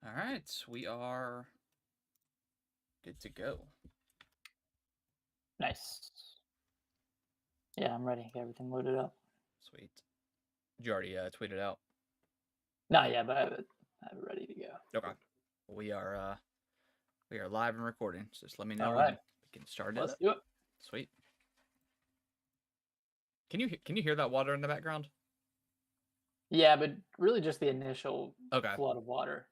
All right, we are good to go. Nice. Yeah, I'm ready. Get everything loaded up. Sweet. Did you already tweet it out? Not yet, but I have it ready to go. Okay. We are we are live and recording. So just let me All know and right, we can start it let's up. do it. Sweet. Can you hear that water in the background? Yeah, but really just the initial Okay. flood of water.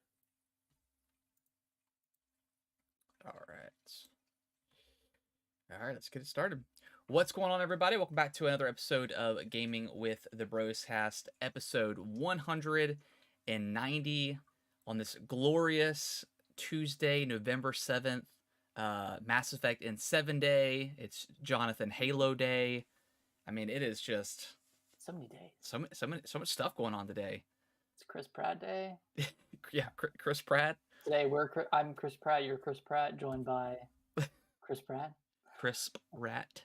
All right. All right, let's get it started. What's going on, everybody? Welcome back to another episode of Gaming with the Bros Cast, episode 190 on this glorious Tuesday, November 7th. Mass Effect in 7 day. It's Jonathan Halo Day. I mean, it is just So many days. so much stuff going on today. It's Chris Pratt Day. Yeah, Chris Pratt. Today I'm Chris Pratt. You're Chris Pratt, joined by Chris Pratt. Crisp Rat.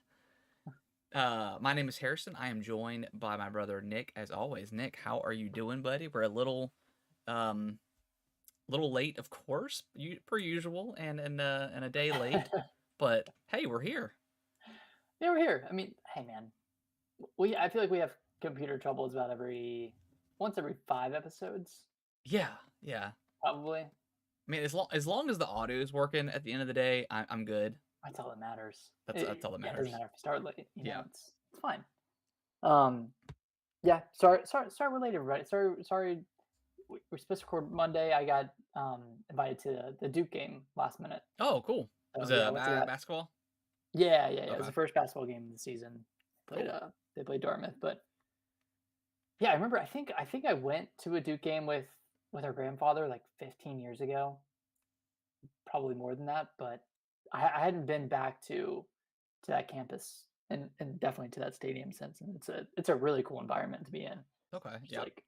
My name is Harrison. I am joined by my brother Nick, as always. Nick, how are you doing, buddy? We're a little late, of course, per usual, and a day late. But hey, we're here. Yeah, we're here. I mean, hey man, I feel like we have computer troubles about once every 5 episodes, Yeah, yeah. probably. I mean, as long as the audio is working at the end of the day, I'm good. That's all that matters. That's all that Yeah, it doesn't matters. matter if we start late. Yeah. It's fine. Um, yeah. Sorry. We're late, everybody. Sorry. We're supposed to record Monday. I got invited to the Duke game last minute. Oh, cool. Was So it yeah, went to that. basketball? Yeah. It was Okay. the first basketball game of the season. Cool. They played Dartmouth, but yeah, I remember. I think I went to a Duke game with our grandfather like 15 years ago, probably more than that. But I hadn't been back to that campus and definitely to that stadium since. And it's a really cool environment to be in. Okay. Just Yeah. like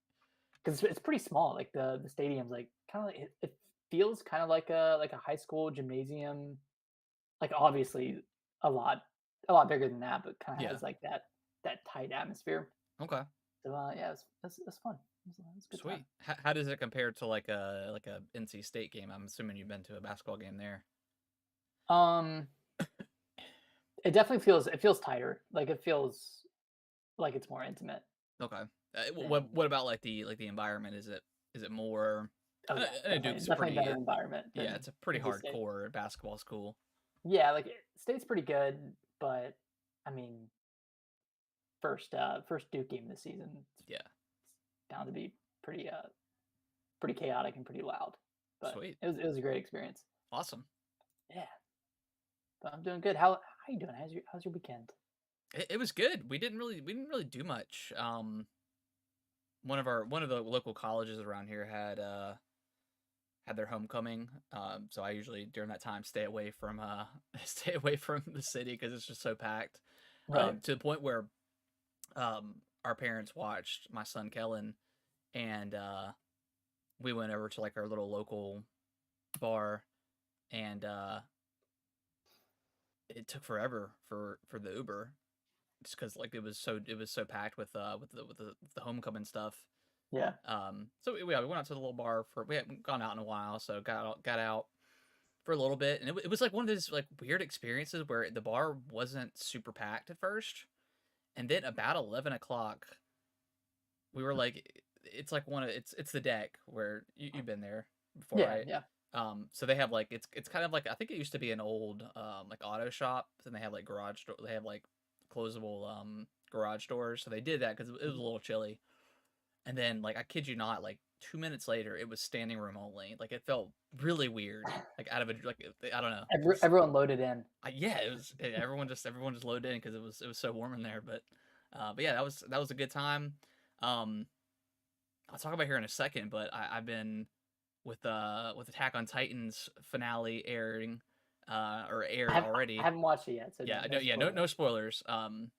because it's pretty small. Like the stadium's like kind of like it feels kind of like a high school gymnasium. Like obviously a lot a lot bigger than that, but kind of Yeah. has like that tight atmosphere. Okay. So yeah, it's fun. It's a good Sweet. time. How does it compare to like a NC State game? I'm assuming you've been to a basketball game there. Um, it definitely feels tighter. Like it feels like it's more intimate. Okay. Than, What about like the environment? Is it more? oh yeah, I know Duke's definitely pretty. better environment Yeah, than it's a pretty NC State. hardcore basketball school. Yeah, like State's pretty good, but I mean, first Duke game this season, it's Yeah. bound to be pretty chaotic and pretty loud. But Sweet. it was a great experience. Awesome. Yeah, but I'm doing good. How you doing? How's your weekend? It was good. We didn't really do much. One of the local colleges around here had their homecoming. So I usually during that time stay away from stay away from the city because it's just so packed. Right. To the point where our parents watched my son Kellen, and we went over to like our little local bar, and it took forever for the Uber, just because like it was so packed with the homecoming stuff. Yeah. So we went out to the little bar we hadn't gone out in a while, so got out for a little bit, and it was like one of those like weird experiences where the bar wasn't super packed at first, and then about 11 o'clock, we were like, it's like it's the deck where you've been there before, Yeah. right? Yeah. So they have like it's kind of like I think it used to be an old like auto shop, and they have like they have like closable garage doors. So they did that because it was a little chilly. And then like I kid you not, like 2 minutes later, it was standing room only. Like it felt really weird, like out of a like I don't know. Everyone loaded in. Yeah, it was everyone just loaded in because it was so warm in there. But yeah, that was a good time. Um, I'll talk about here in a second, but I've been with Attack on Titan's finale airing, or aired I already. haven't watched it yet, so Yeah, no no spoilers. spoilers.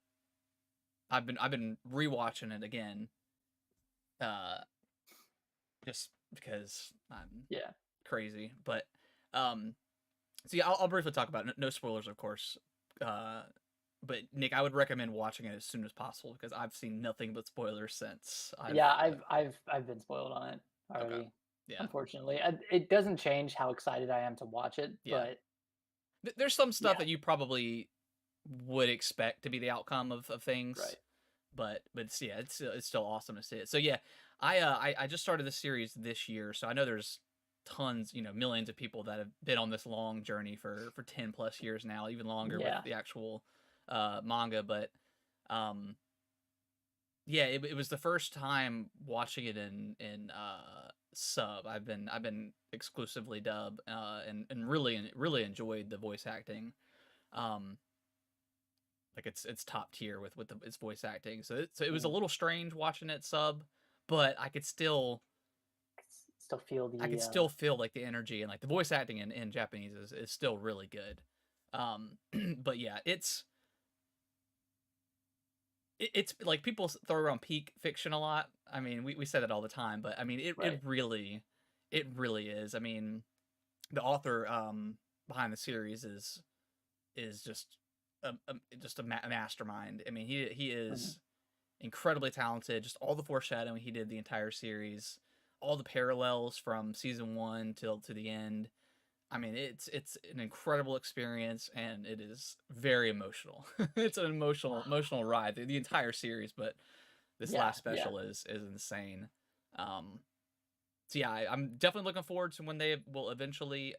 I've been rewatching it again, uh, just because I'm Yeah. crazy. But so yeah, I'll briefly talk about it. No spoilers, of course. But Nick, I would recommend watching it as soon as possible because I've seen nothing but spoilers since. Yeah, I've been spoiled on it Okay. already. Yeah. unfortunately. It doesn't change how excited I am to watch it, Yeah. but There's some stuff yeah, that you probably would expect to be the outcome of things, right. but it's still awesome to see it. So yeah, I just started this series this year, so I know there's tons, millions of people that have been on this long journey for 10 plus years now, even longer with Yeah. the actual manga. But um, yeah, it was the first time watching it in sub. I've been exclusively dub, and really enjoyed the voice acting. Um, like it's top tier with its voice acting. So it was a Mhm. little strange watching it sub, but Still feel I could the still feel like the energy, and like the voice acting in Japanese is still really good. But yeah, it's like people throw around peak fiction a lot. I mean, we say that all the time, but I mean, right. it really is. I mean, the author behind the series is just a mastermind. I mean, he Mhm. is incredibly talented. Just all the foreshadowing he did the entire series, all the parallels from season one till to the end. I mean, it's an incredible experience, and it is very emotional. It's an emotional ride through the entire series, but this Yeah, last yeah. special is insane. Um, so yeah, I'm definitely looking forward to when they will eventually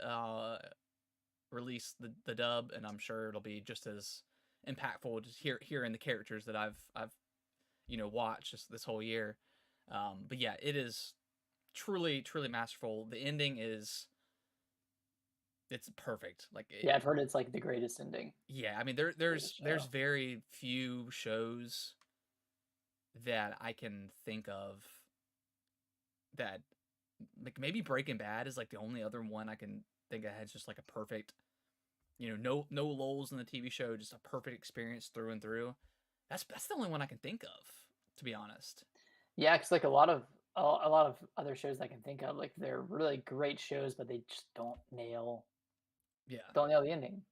release the dub, and I'm sure it'll be just as impactful just hearing the characters that I've watched this whole year. But yeah, it is truly masterful. The ending is it's perfect. Like Yeah, I've heard it's, like, the greatest ending, yeah, I mean greatest there's show. very few shows that I can think of that like maybe Breaking Bad is like the only other one I can think of has just like a perfect, no lulls in the TV show, just a perfect experience through and through. That's the only one I can think of, to be honest. Yeah, 'cause, like, a lot of other shows I can think of, like, they're really great shows, but they just Yeah. don't nail the ending.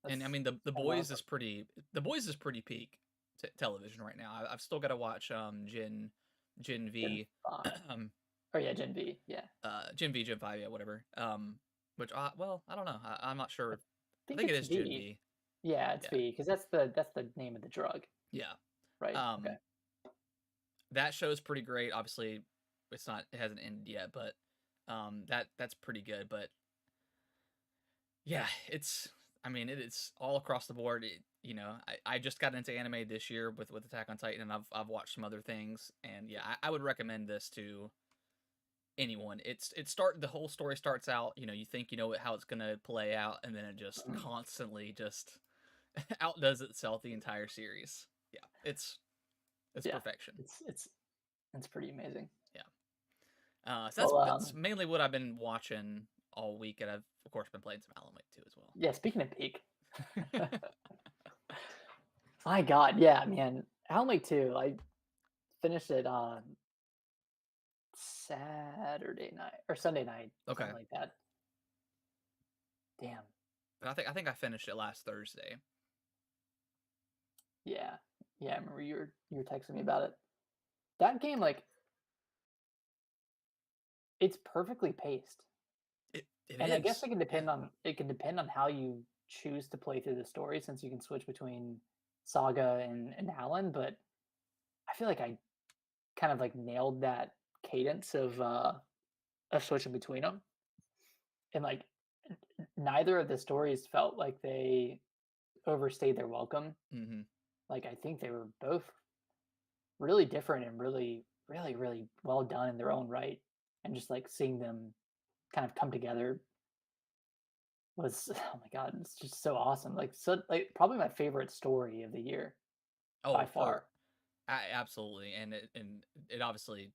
And I That's mean the kind of boys awesome. is pretty peak television right now. I've still got to watch Gen Gen V, 5. um Oh, yeah, Gen V, yeah. Gen V, Gen 5, yeah, whatever. Which well, I don't know. I'm not I sure. I think think it it's is Gen V. V. Yeah, it's Yeah. V, because that's the name of the drug, Yeah. right? Okay. Um that show's pretty great. Obviously, it hasn't ended yet, but that's pretty good, but yeah, I mean, it is all across the board. I just got into anime this year with Attack on Titan, and I've watched some other things, and yeah, I would recommend this to anyone. The whole story starts out, you think you know how it's gonna play out, and then it just Mhm. constantly just outdoes itself the entire series. Yeah, it's Yeah. perfection. It's it's pretty amazing. Yeah. So that's Well, that's mainly what I've been watching all week, and I've of course been playing some Alan Wake too as yeah, speaking of peak, well. my god, yeah, man, Alan Wake 2, I finished it on Saturday night or Sunday night, Okay, something like that. Damn. but I think I finished it last Thursday. Yeah. Yeah, I remember you were texting me about it. That game, like, it's perfectly paced. It And I guess is, yeah. it can depend on how you choose to play through the story since you can switch between Saga and Alan, but I feel like I kind of like nailed that cadence of switching between them. And like neither of the stories felt like they overstayed their welcome. Hmm. Like I think they were both really different and really well done in their own right. And just like seeing them kind of come together was oh my god, it's just so awesome. Like probably my favorite story of the year by Oh, far. absolutely, and it obviously,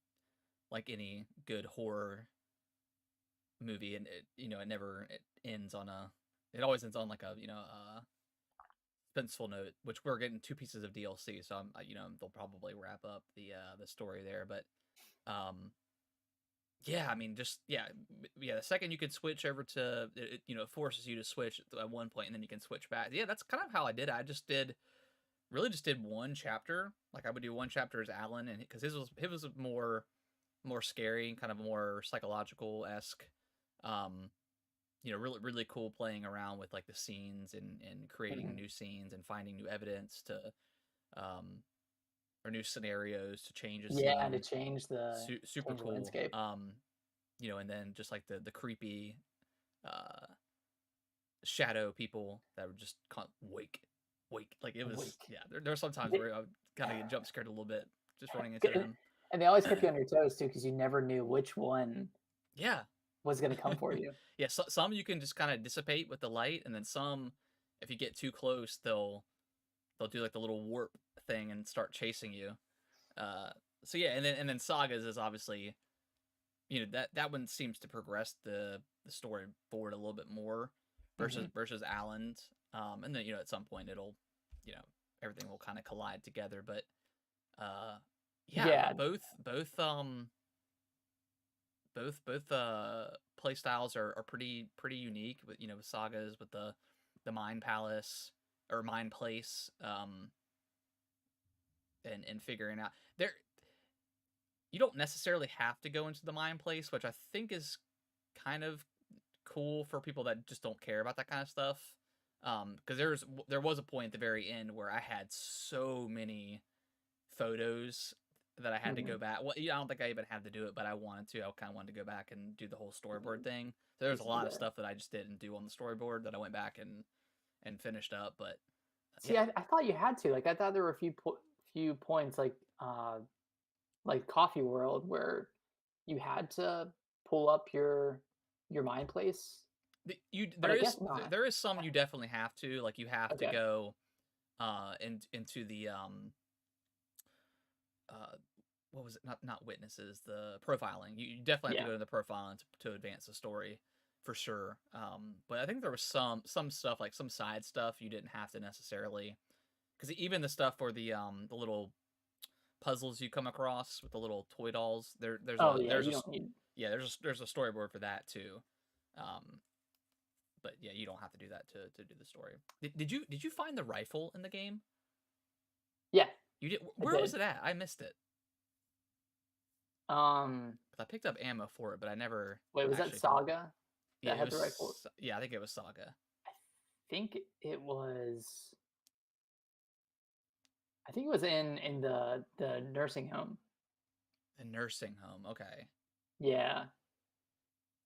like any good horror movie, and it ends on a it always ends on like a suspenseful note, which we're getting two pieces of DLC, so they'll probably wrap up the story there, but um yeah, I mean, just yeah. The second you can switch over to it forces you to switch at one point, and then you can switch back. Yeah, that's kind of how I did it. I just did one chapter. Like I would do one chapter as Alan, and because his was more. more scary, kind of more psychological esque. Um, really really cool playing around with like the scenes and creating Mhm. new scenes and finding new evidence to um or new scenarios to change a Yeah, to scene. Super change the cool. landscape. And then just like the creepy uh shadow people that would just wake. Like it was, Wake. yeah. There were some times They where I would kind of get jump scared a little bit just running into and them. and they always kept you on your toes too, because you never knew which one Yeah. was gonna come for you. Yeah, some you can just kind of dissipate with the light, and then some, if you get too close, they'll do like the little warp thing and start chasing you. Uh, so yeah, and then Sagas is obviously, that one seems to progress the story forward a little bit more versus Mhm. Alan's. And then at some point it'll, you know, everything will kind of collide together. But uh, yeah, Yeah, both play styles are pretty unique. With with Sagas with the Mind Palace or Mind Place, and figuring out there. You don't necessarily have to go into the Mind Place, which I think is kind of cool for people that just don't care about that kind of stuff. Because there was a point at the very end where I had so many photos that I had to mhm. go back. Well, I don't think I even had to do it, but I wanted to. I kind of wanted to go back and do the whole storyboard thing. So there's a Pieces of lot of it. stuff that I just didn't do on the storyboard that I went back and finished up. But See, yeah, I thought you had to, like, I thought there were a few points, like Coffee World, where you had to pull up your mind place, but I guess not. there is some you definitely have to, like, you have to Okay. go into the uh what was it, not witnesses, the profiling. You definitely have to Yeah. go into the profiling to advance the story for sure. But I think there was some stuff, like some side stuff, you didn't have to necessarily, because even the stuff for the little puzzles you come across with the little toy dolls, Oh, yeah, you don't need. yeah, there's a storyboard for that too. um but yeah, you don't have to do that to do the story. Did you find the rifle in the game? Yeah, You did. I Where was did. it at? I missed it. Um, 'Cause I picked up ammo for it, but I never Wait, was that actually found it. Saga Yeah, that it had the rifle? was. Yeah, I think it was Saga. Think it was I think it was in the nursing home. The nursing home. Okay. Yeah.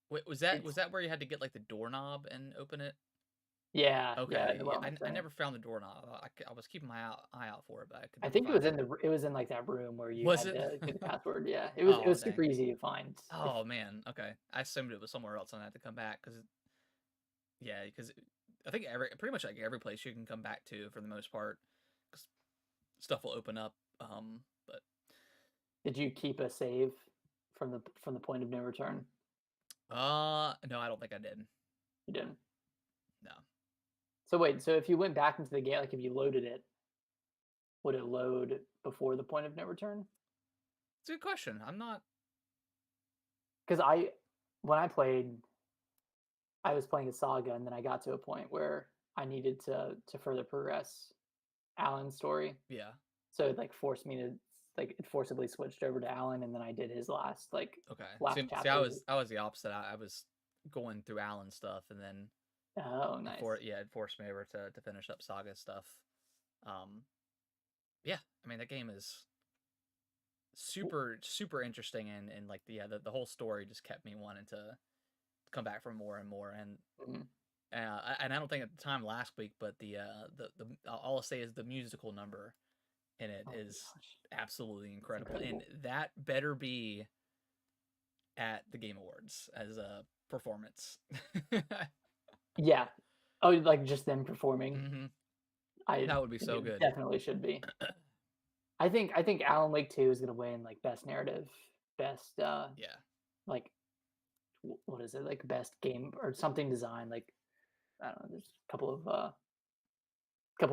Wait, was It's that where you had to get like the doorknob and open it? yeah, in Okay. the Yeah, wellness I center. never found the doorknob. I was keeping my eye out for it, but I could I never think find it. it was in, like, that room where you Was had it? to get the password, yeah. It Oh was super dang. easy to find if. Oh man. Okay. I assumed it was somewhere else and I had to come back because because I think pretty much like every place you can come back to for the most part, because stuff will open up. But Did you keep a save from the point of no return? no, I don't think I did. You didn't. No, So wait, so if you went back into the game, like, if you loaded it, would it load before the point of no return? it's a good question. I'm not. Because when I played, I was playing a Saga, and then I got to a point where I needed to further progress Alan's story. Yeah. So it, like, forced me to, like, it forcibly switched over to Alan, and then I did his Okay. last See, chapter. I was the opposite. I was going through Alan stuff, and then Oh, nice. it forced me over to finish up Saga stuff. Um, yeah. I mean, that game is super interesting, and like the whole story just kept me wanting to come back for more and more. Mhm. And I don't think at the time last week, but the all I'll say is the musical number in it Oh my is gosh, absolutely it's incredible, and incredible. that better be at the Game Awards as a performance. Yeah. Oh, like, just them performing? hmm I That would be think so it good. definitely should be. I think Alan Wake 2 is gonna win, like, best narrative, best, Yeah. like, what is it? Like, best game or something design, like, I don't know, there's a couple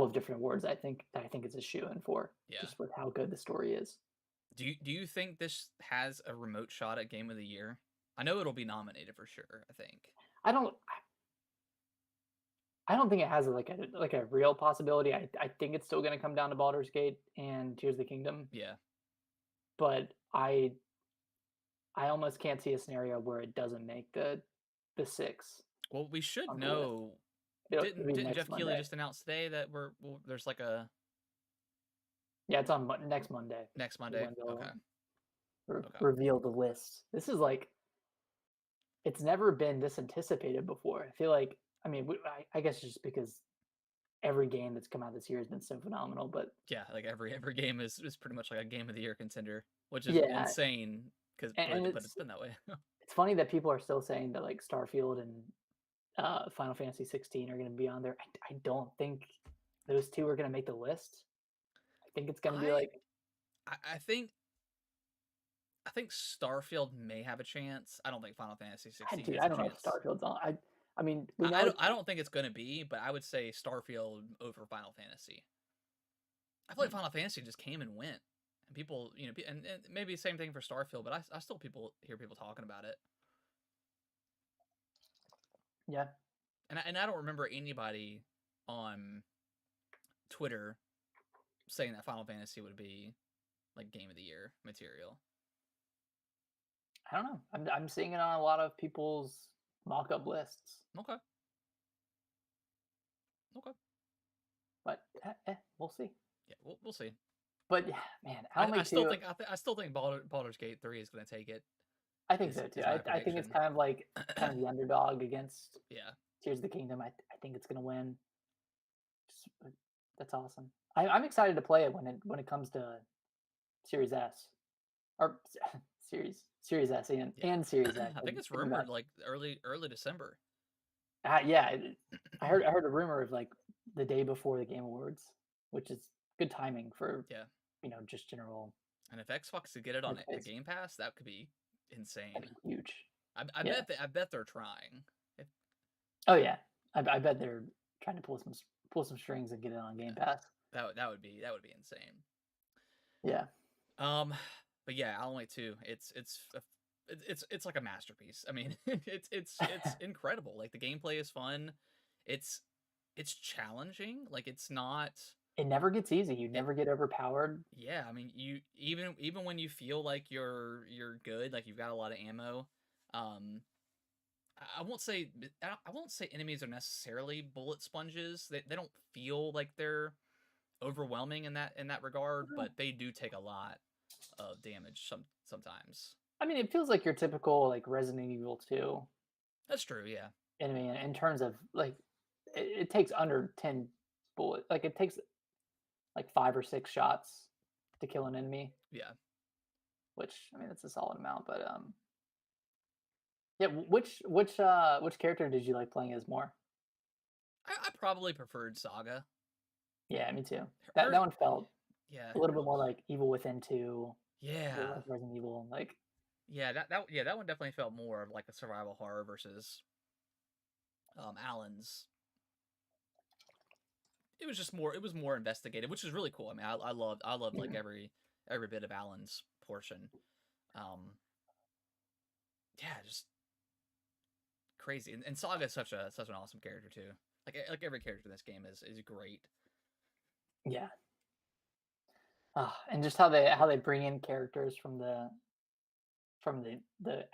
of different awards I think it's a shoe-in for, Yeah. just with how good the story is. Do you think this has a remote shot at Game of the Year? I know it'll be nominated for sure, I think. I don't I don't think it has, like, a real possibility. I think it's still gonna come down to Baldur's Gate and Tears of the Kingdom, Yeah. but I almost can't see a scenario where it doesn't make the 6 Well, we should on the list. know. It'll Didn't be didn't next Jeff Keighley Monday. just announce today that there's like a Yeah, it's on next Monday next is Monday? when Okay. they'll Okay. reveal the list. This is like it's never been this anticipated before. I feel like I mean, I guess just because every game that's come out this year has been so phenomenal, but Yeah, like every game is pretty much like a game of the year contender, which is yeah, insane because and but it's been that way. it's funny that people are still saying that like Starfield and Final Fantasy 16 are going to be on there. I don't think those two are going to make the list. I think it's going to be I like, I think Starfield may have a chance. I don't think Final Fantasy 16 dude, gets I a don't know if chance. Starfield's on. I mean, we know it's I don't think it's gonna be, but I would say Starfield over Final Fantasy. I feel like hmm, Final Fantasy just came and went, and people, and maybe the same thing for Starfield, but I still hear people talking about it, yeah. and I don't remember anybody on Twitter saying that Final Fantasy would be like game of the year material. I don't know. I'm seeing it on a lot of people's mock-up lists, Okay, okay, but we'll see. yeah, we'll see. But yeah, man, Alan I Wake still 2, think I still think Baldur's Gate 3 is gonna take it. I think so too. Is my I think it's prediction. kind of like kind of the underdog against Yeah. Tears of the Kingdom. I think it's going to win. Just, that's awesome. I'm excited to play it when it comes to Series S or Series S Yeah. and Series X. I think it's Thinking about rumored like early December. yeah, I heard a rumor of like the day before the Game Awards, which is good timing for Yeah. just general And if Xbox could get it on the space. Game Pass, that could be insane. That'd be huge. Bet Yeah. I bet they're trying. If, Oh yeah. I bet they're trying to pull some strings and get it on Game Pass. that would be insane. Yeah. Um but yeah, Alan Wake 2, it's like a masterpiece. I mean, it's incredible. Like the gameplay is fun. It's it's challenging. Like it's not It never gets easy. You it never get overpowered. Yeah, I mean, you even when you feel like you're good, like you've got a lot of ammo, um, I won't say I won't say enemies are necessarily bullet sponges. They don't feel like they're overwhelming in that regard, but they do take a lot of damage sometimes. I mean, it feels like your typical like Resident Evil 2 That's true. Yeah. enemy in terms of like it takes under 10 bullet. Like it takes like 5 or 6 shots to kill an enemy, Yeah. which I mean it's a solid amount. But yeah, which character did you like playing as more? I probably preferred Saga. Yeah, me too. Her That one felt Yeah. a little bit more like Evil Within 2, a bit Yeah. like Resident Evil. Like Yeah, that one definitely felt more of like a survival horror versus Alan's. It was more investigative, which is really cool. I mean, I loved like mhm, every bit of Alan's portion. Um, yeah, just crazy. And Saga is such an awesome character too. Like every character in this game is great. yeah, and just how they bring in characters from the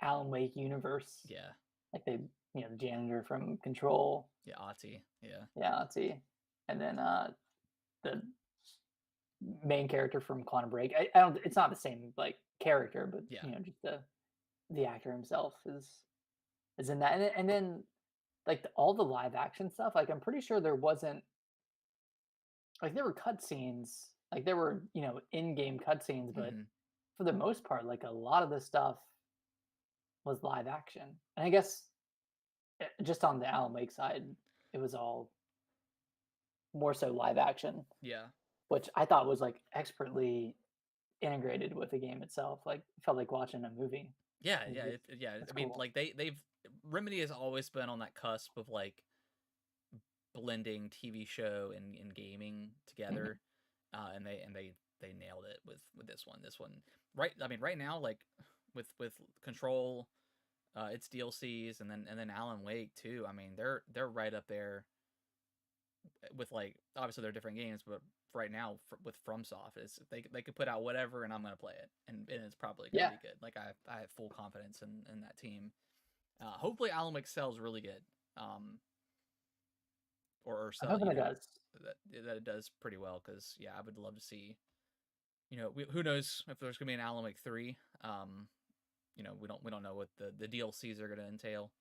Alan Wake universe. Yeah, Like they, the janitor from Control, yeah, Ati, yeah, yeah, let's see, and then the main character from Quantum Break. I don't. It's not the same like character, but yeah. just the actor himself is in that, and then like all the live action stuff. Like I'm pretty sure there wasn't like there were cutscenes, like there were in game cutscenes, but Hmm. for the most part, like a lot of the stuff was live action, and I guess just on the Alan Wake side, it was all more so live action, Yeah, which I thought was like expertly integrated with the game itself. Like felt like watching a movie. yeah, It was yeah, just yeah. That's I mean, cool. like they've Remedy has always been on that cusp of like blending TV show and gaming Mhm. together, and they nailed it with this one. This one, right? I mean, right now, like with Control, its DLCs, and then Alan Wake too. I mean, they're right up there with like obviously they're different games, but right now with FromSoft, is they could put out whatever and I'm gonna play it, and it's probably gonna Yeah, be good. Like I have full confidence in that team. Hopefully Alan McSell's really good. Or I'm sell, hoping it does. that it does pretty well, because yeah, I would love to see. Who knows if there's gonna be an Alan Wake 3. We don't know what the DLCs are gonna entail,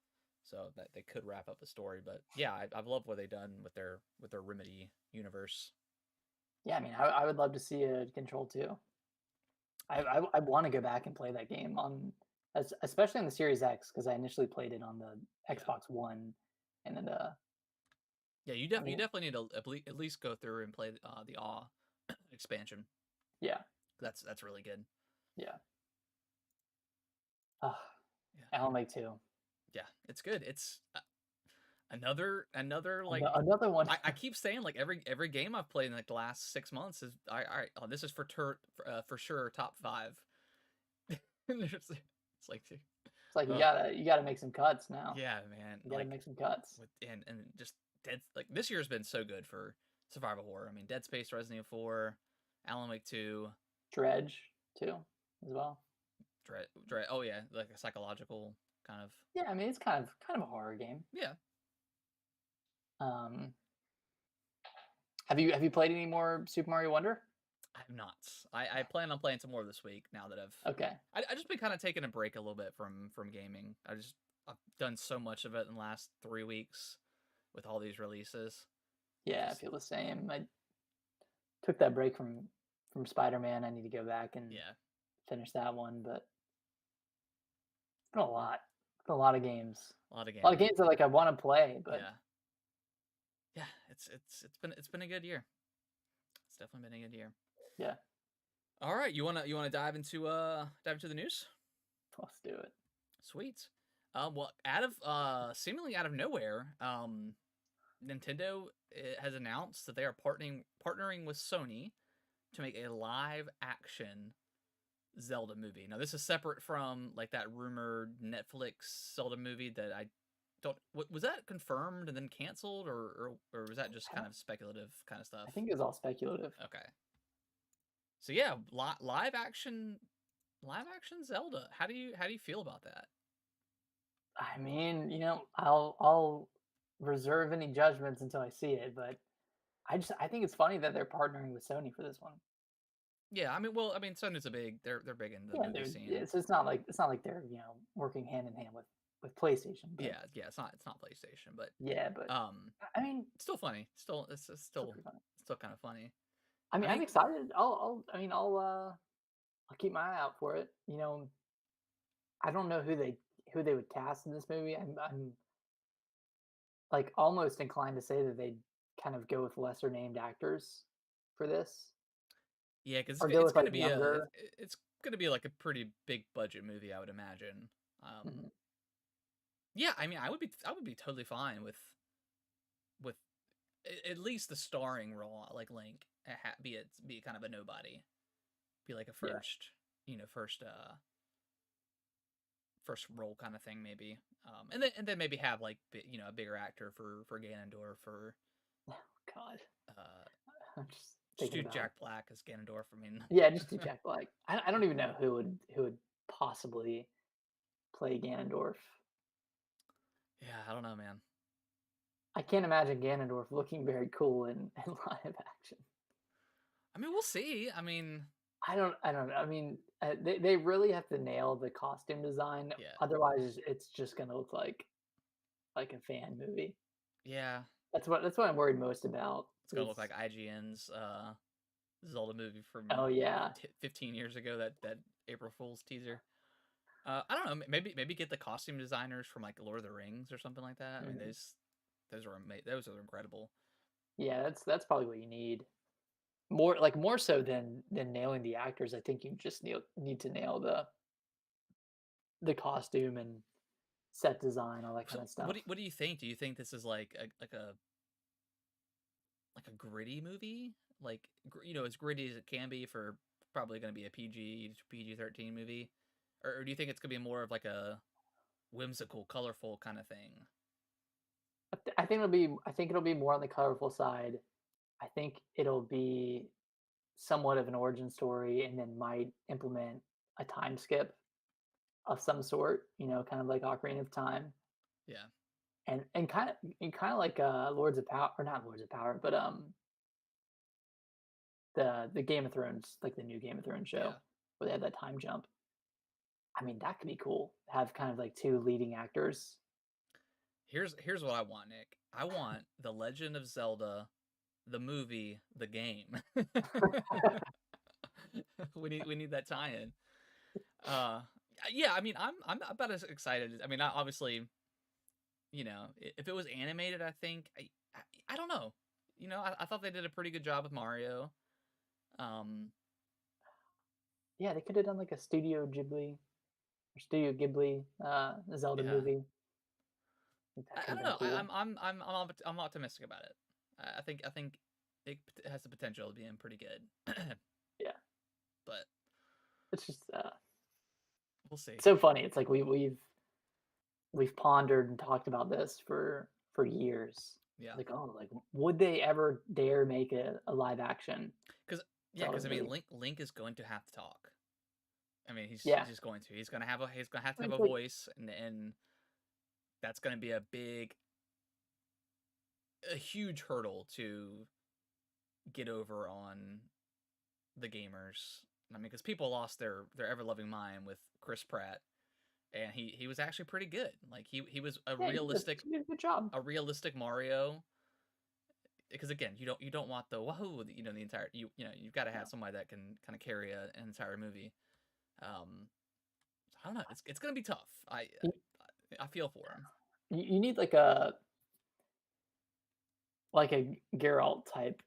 so that they could wrap up the story. But yeah, I've loved what they've done with their Remedy universe. Yeah, I mean, I would love to see a Control too. I want to go back and play that game on, especially on the Series X, because I initially played it on the Yeah, Xbox One, and then yeah, I you mean, definitely need to at least go through and play the Awe expansion. yeah, That's really good. yeah. Uh, Yeah, Alan Wake 2. yeah, it's good. It's another like Another one. I keep saying, like, every game I've played in like the last 6 months is oh, this is for sure top 5. It's like, It's like oh you gotta make some cuts now. yeah, man, You gotta like make some cuts. with and just dead, like this year's been so good for survival horror. I mean, Dead Space, Resident Evil 4, Alan Wake 2, Dredge too, as well. Dread. Oh yeah, like a psychological kind of. Yeah, I mean, it's kind of a horror game. Yeah, Um, have you played any more Super Mario Wonder? I have not. I plan on playing some more this week now that Okay. I just been kind of taking a break a little bit from gaming. I've done so much of it in the last 3 weeks with all these releases. Yeah, I Just feel the same. I took that break from Spider-Man. I need to go back and yeah, finish that one, but it's been a lot. It's been a lot of games. a lot of A lot of games. games that like I want to play, but Yeah, yeah. It's been a good year. It's definitely been a good year. yeah, All right, you wanna dive into the news? let's do it. Sweet. Well, out of seemingly out of nowhere, Nintendo has announced that they are partnering with Sony to make a live action Zelda movie. Now, this is separate from like that rumored Netflix Zelda movie that I don't. Was that confirmed and then canceled, or was that just I kind don't. of speculative kind of stuff? I think it was all speculative. Okay. So yeah, live action Zelda. How do you feel about that? I mean, I'll reserve any judgments until I see it, but I think it's funny that they're partnering with Sony for this one. Yeah, I mean, Sony's they're big in the Yeah, movie scene. it's not like they're working hand in hand with PlayStation, but Yeah, it's not PlayStation, but yeah, but um, I mean, it's still funny. It's still pretty funny. still kind of funny. I I mean, I'm mean, excited. I'll keep my eye out for it. I don't know who they would cast in this movie. I'm like almost inclined to say that they kind of go with lesser named actors for this, yeah, because or go it's with gonna like be younger. it's gonna be like a pretty big budget movie, I would imagine. Mhm. Yeah, I mean, I would be totally fine with at least the starring role, like Link, be kind of a nobody, be like a Yeah. first role kind of thing, maybe. And then maybe have like a bigger actor for Ganondorf, for Oh God, uh I'm just just thinking do about. Jack Black as Ganondorf. I mean, Yeah, just do Jack Black. I don't even know who would possibly play Ganondorf. yeah, I don't know, man. I can't imagine Ganondorf looking very cool in live action. I mean, we'll see. I mean, I don't know. I mean, they really have to nail the costume design. yeah, Otherwise, it's just gonna look like a fan movie. yeah, That's what I'm worried most about. it's gonna look like IGN's Zelda movie from Oh yeah, 15 years ago. That April Fool's teaser. I don't know. Maybe get the costume designers from like Lord of the Rings or something like that. I mean, mhm. those are incredible. Yeah. That's probably what you need. More so than nailing the actors. I think you just need to nail the costume and set design, all that kind So of stuff. what do you think? Do you think this is like a gritty movie? Like as gritty as it can be for probably going to be a PG-13 movie, or do you think it's gonna be more of like a whimsical, colorful kind of thing? I think it'll be. I think it'll be more on the colorful side. I think it'll be somewhat of an origin story, and then might implement a time skip of some sort. Kind of like Ocarina of Time, Yeah, and kind of like Lords of Power, or not Lords of Power, but the Game of Thrones, like the new Game of Thrones show, yeah. where they have that time jump. I mean, that could be cool. Have kind of like two leading actors. Here's what I want, Nick. I want The Legend of Zelda, the movie, the game. We need that tie-in. Uh, yeah. I mean, I'm about as excited. I mean, obviously, if it was animated, I think I don't know. I thought they did a pretty good job with Mario. Um, Yeah, they could have done like a Studio Ghibli Zelda yeah. movie. I think that could I have don't been know. cool. I'm optimistic about it. I think it has the potential of being pretty good, Yeah, but it's just we'll see. so funny. It's like we've pondered and talked about this for years. Yeah, Like, oh, like would they ever dare make a live action because Zelda I mean, movie? Link is going to have to talk. I mean, he's Yeah, just going to. He's gonna have to I have mean, a it's like voice, and that's gonna be a huge hurdle to get over on the gamers. I mean, because people lost their ever loving mind with Chris Pratt, and he was actually pretty good. Like he was yeah, he did a good job. a realistic Mario. Because again, you don't want the wahoo, the entire you've got to No, have somebody that can kind of carry an entire movie. Um, I don't know. It's gonna be tough. you, I feel for him. you need like a Geralt type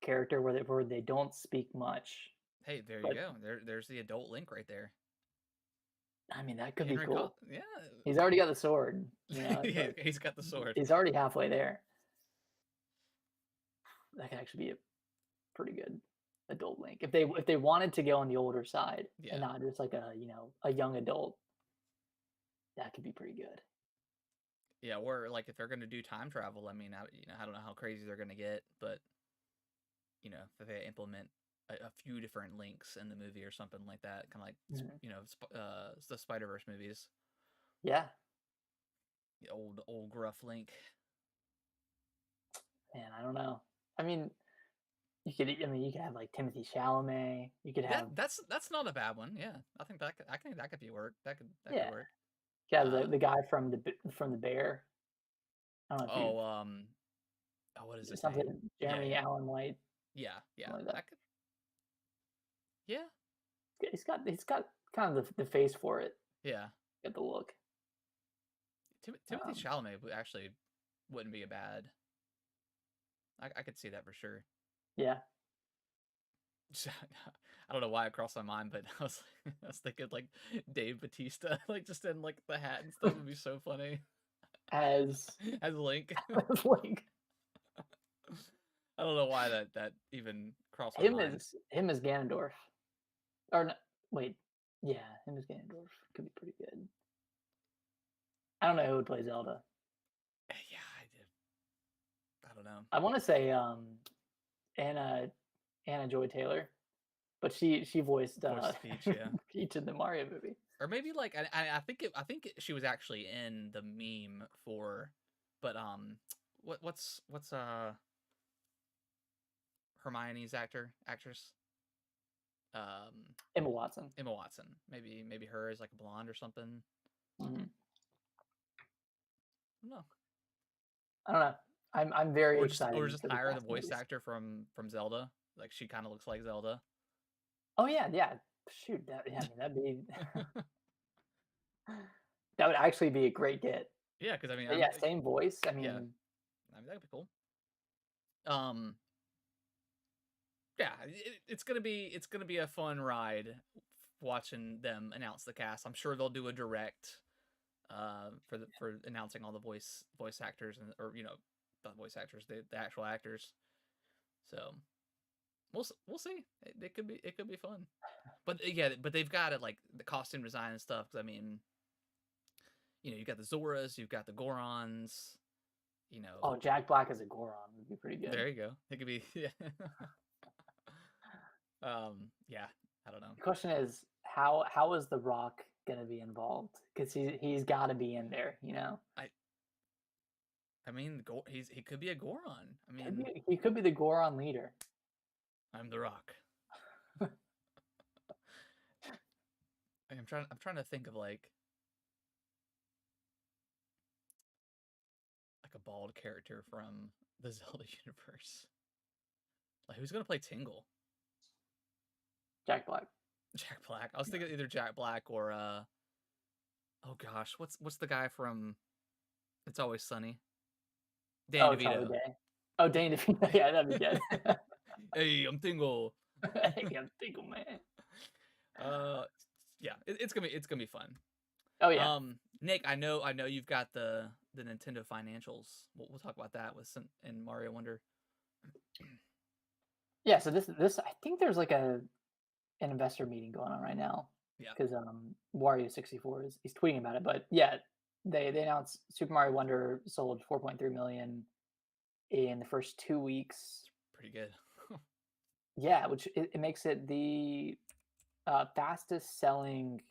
character where they don't speak much, Hey, there you but go. There's the adult Link right there. I mean that could be Henry cool. Yeah, He's already got the sword. It's like he's got the sword. he's already halfway there. That could actually be a pretty good adult Link if they wanted to go on the older side and Yeah, not just like a young adult. That could be pretty good. yeah. Or like if they're gonna do time travel, I mean, I don't know how crazy they're gonna get, but if they implement a few different links in the movie or something like that, kind of like Mhm. the Spider Verse movies, Yeah, the old gruff Link. man, I don't know. I mean, you could have like Timothy Chalamet. You could That have that's not a bad one. Yeah, I think that could be work. That could yeah, work. you could have Uh the guy from the Bear. I don't know if you oh what is his name? something Yeah, Jeremy yeah, Allen White, yeah. something like that. That could yeah, He's got kind of the face for it. yeah. Get the look. Timothy Um, Chalamet actually wouldn't be a bad. I could see that for sure. yeah, I don't know why it crossed my mind, but I was thinking like Dave Batista, like just in like the hat and stuff would be so funny as as Link. as like I don't know why that even crossed my him mind. as him as Ganondorf. Or no, wait, yeah, him as Ganondorf could be pretty good. I don't know who would play Zelda. Yeah, I did. I don't know. I want to say Anna Anna Joy Taylor, but she voiced Voice to Peach, yeah. Peach in the Mario movie. Or maybe like I think she was actually in the meme for, but what's Hermione's actress Emma Watson. Emma Watson. Maybe her is like a blonde or something. Mhm. No, I don't know. I'm very excited or just for the hire the past voice movies. actor from Zelda. Like she kind of looks like Zelda. Oh yeah, yeah. Shoot, yeah. I mean, that'd be that would actually be a great get. Yeah, because I mean But I'm yeah, same voice. I yeah, mean, I mean that'd be cool. Um, yeah, it's gonna be a fun ride watching them announce the cast. I'm sure they'll do a direct for announcing all the voice actors and or the voice actors, the actual actors. So we'll see. It could be fun. But yeah, but they've got it like the costume design and stuff. 'Cause I mean, you've got the Zoras, you've got the Gorons. you know, Oh, Jack Black as a Goron would be pretty good. there you go. It could be, yeah. Yeah, I don't know. The question is, how is The Rock gonna be involved? Because he's got to be in there, you know. I I mean, he could be a Goron. I Could mean, be, he could be the Goron leader. I'm the Rock. I'm trying to think of like a bald character from the Zelda universe. Like who's gonna play Tingle? Jack Black. Jack Black. I was thinking either Jack Black or oh gosh, what's the guy from It's Always Sunny? Danny Oh, Charlie DeVito. Day. Oh, Dane DeVito. Yeah, that'd be good. Hey, I'm Tingle. Hey, I'm Tinkle Man. Uh, yeah, it's gonna be fun. Oh yeah, Nick, I know you've got the Nintendo financials. We'll talk about that with some in Mario Wonder. yeah. So this I think there's like an investor meeting going on right now Yeah, because Wario64 is he's tweeting about it. But yeah, they announced Super Mario Wonder sold 4.3 million in the first 2 weeks. pretty good. Yeah, which it makes it the fastest selling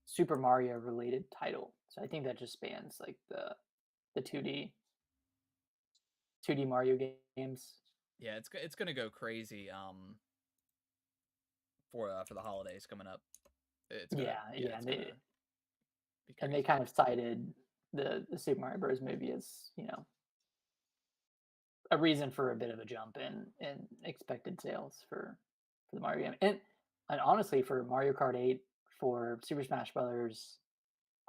Super Mario related title. So I think that just spans like the 2D Mario games. Yeah, it's gonna go crazy. For the holidays coming up, it's gonna Yeah, yeah, yeah, it's gonna be and they crazy. kind of cited the Super Mario Bros. Movie as a reason for a bit of a jump in expected sales for the Mario game, and honestly for Mario Kart 8, for Super Smash Brothers,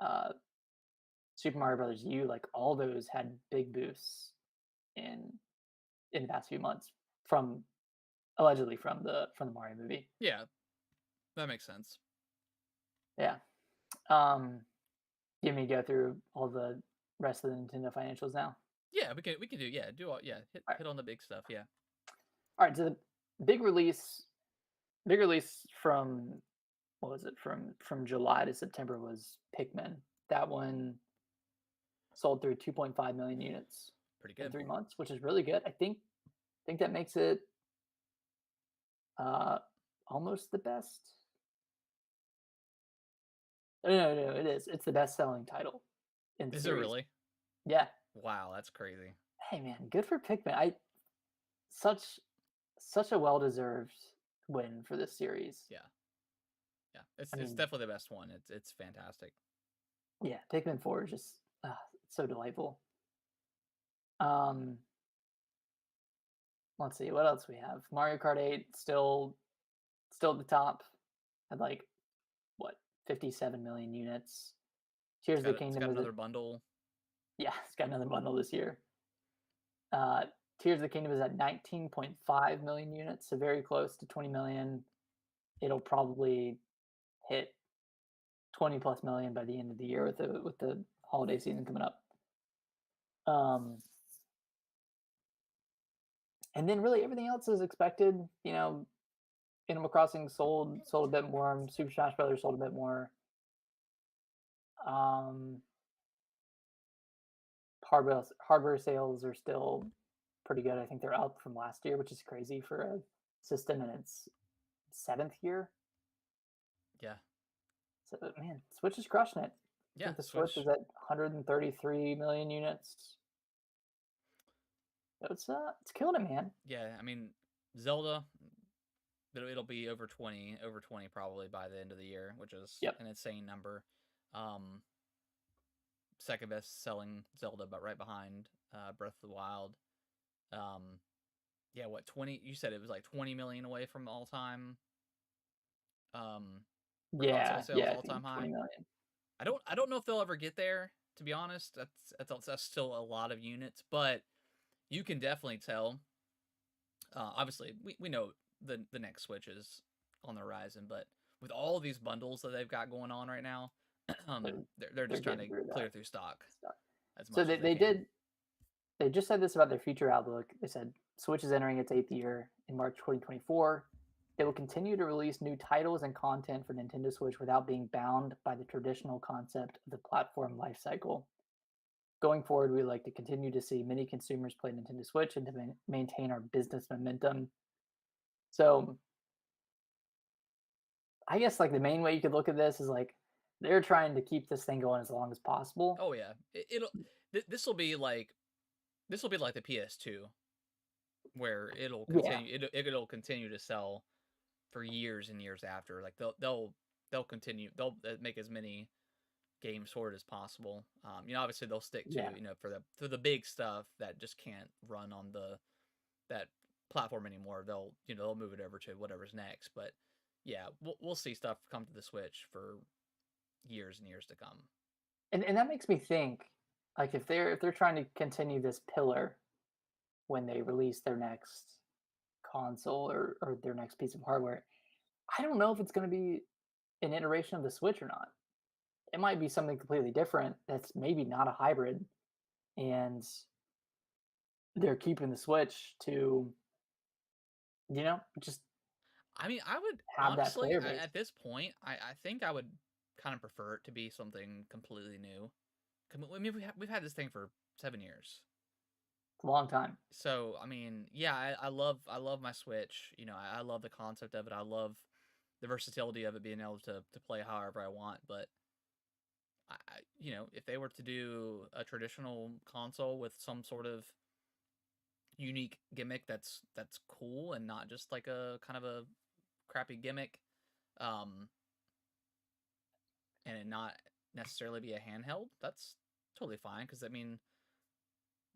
uh, Super Mario Brothers U, like all those had big boosts in in the past few months from allegedly from the Mario movie. Yeah, that makes sense. Yeah. Um, Give me go through all the rest of the Nintendo financials now. Yeah, we can do all hit All right. hit on the big stuff. Yeah, All right. So the big release, big release from what was it from July to September was Pikmin. That one sold through 2.5 million units pretty in good. 3 months, which is really good. I think that makes it uh, almost the best. No, no, it is. It's the best selling title in the Is it series. really? Yeah. Wow, that's crazy. Hey man, good for Pikmin. Such such a well deserved win for this series. Yeah, yeah. It's I it's mean, definitely the best one. It's fantastic. yeah, Pikmin 4 is just so delightful. Um, let's see what else we have. Mario Kart 8 still at the top at like what 57 million units. It's Tears of the got it's Kingdom got is at another bundle. yeah, it's got another bundle this year. Uh, Tears of the Kingdom is at 19.5 million units, so very close to 20 million. It'll probably hit 20 plus million by the end of the year with the holiday season coming up. Um, and then really everything else is expected. Animal Crossing sold a bit more. Super Smash Brothers sold a bit more. Um, hardware sales are still pretty good. I think they're up from last year, which is crazy for a system in its seventh year. Yeah, So man, Switch is crushing it. I yeah. think the Switch Switch. is at 133 million units. So it's killing it, man. Yeah, I mean Zelda. It'll be over 20 probably by the end of the year, which is Yep. an insane number. Um, Second best selling Zelda, but right behind Breath of the Wild. Um, yeah, what 20? You said it was like 20 million away from all time. For console Yeah, sales, yeah, I all think time high. 20 million. I don't know if they'll ever get there. To be honest, that's still a lot of units, but you can definitely tell. Obviously, we know the next Switch is on the horizon, but with all these bundles that they've got going on right now, They're they're they're just trying getting to through clear that through stock stuff. as So much as they can. they just said this about their future outlook. They said Switch is entering its eighth year in March 2024. They will continue to release new titles and content for Nintendo Switch without being bound by the traditional concept of the platform lifecycle. going forward, we like to continue to see many consumers play Nintendo Switch and to maintain our business momentum. So I guess like the main way you could look at this is like they're trying to keep this thing going as long as possible. Oh yeah, it'll. This will be like the PS2, where Yeah, it'll continue to sell for years and years after. Like they'll continue make as many games for it as possible. Obviously they'll stick to yeah, for the big stuff that just can't run on that platform anymore. They'll move it over to whatever's next. But yeah, we'll see stuff come to the Switch for years and years to come. and that makes me think like if they're trying to continue this pillar when they release their next console or their next piece of hardware, I don't know if it's going to be an iteration of the Switch or not. It might be something completely different that's maybe not a hybrid, and they're keeping the Switch to just I mean, I would have that honestly player base. at this point, I think I would kind of prefer it to be something completely new. I mean, we've had this thing for 7 years. It's a long time. So I mean, yeah, I love my Switch. I love the concept of it. I love the versatility of it, being able to play however I want. But if they were to do a traditional console with some sort of unique gimmick that's cool and not just like a kind of a crappy gimmick, um, and it not necessarily be a handheld, that's totally fine. Because I mean,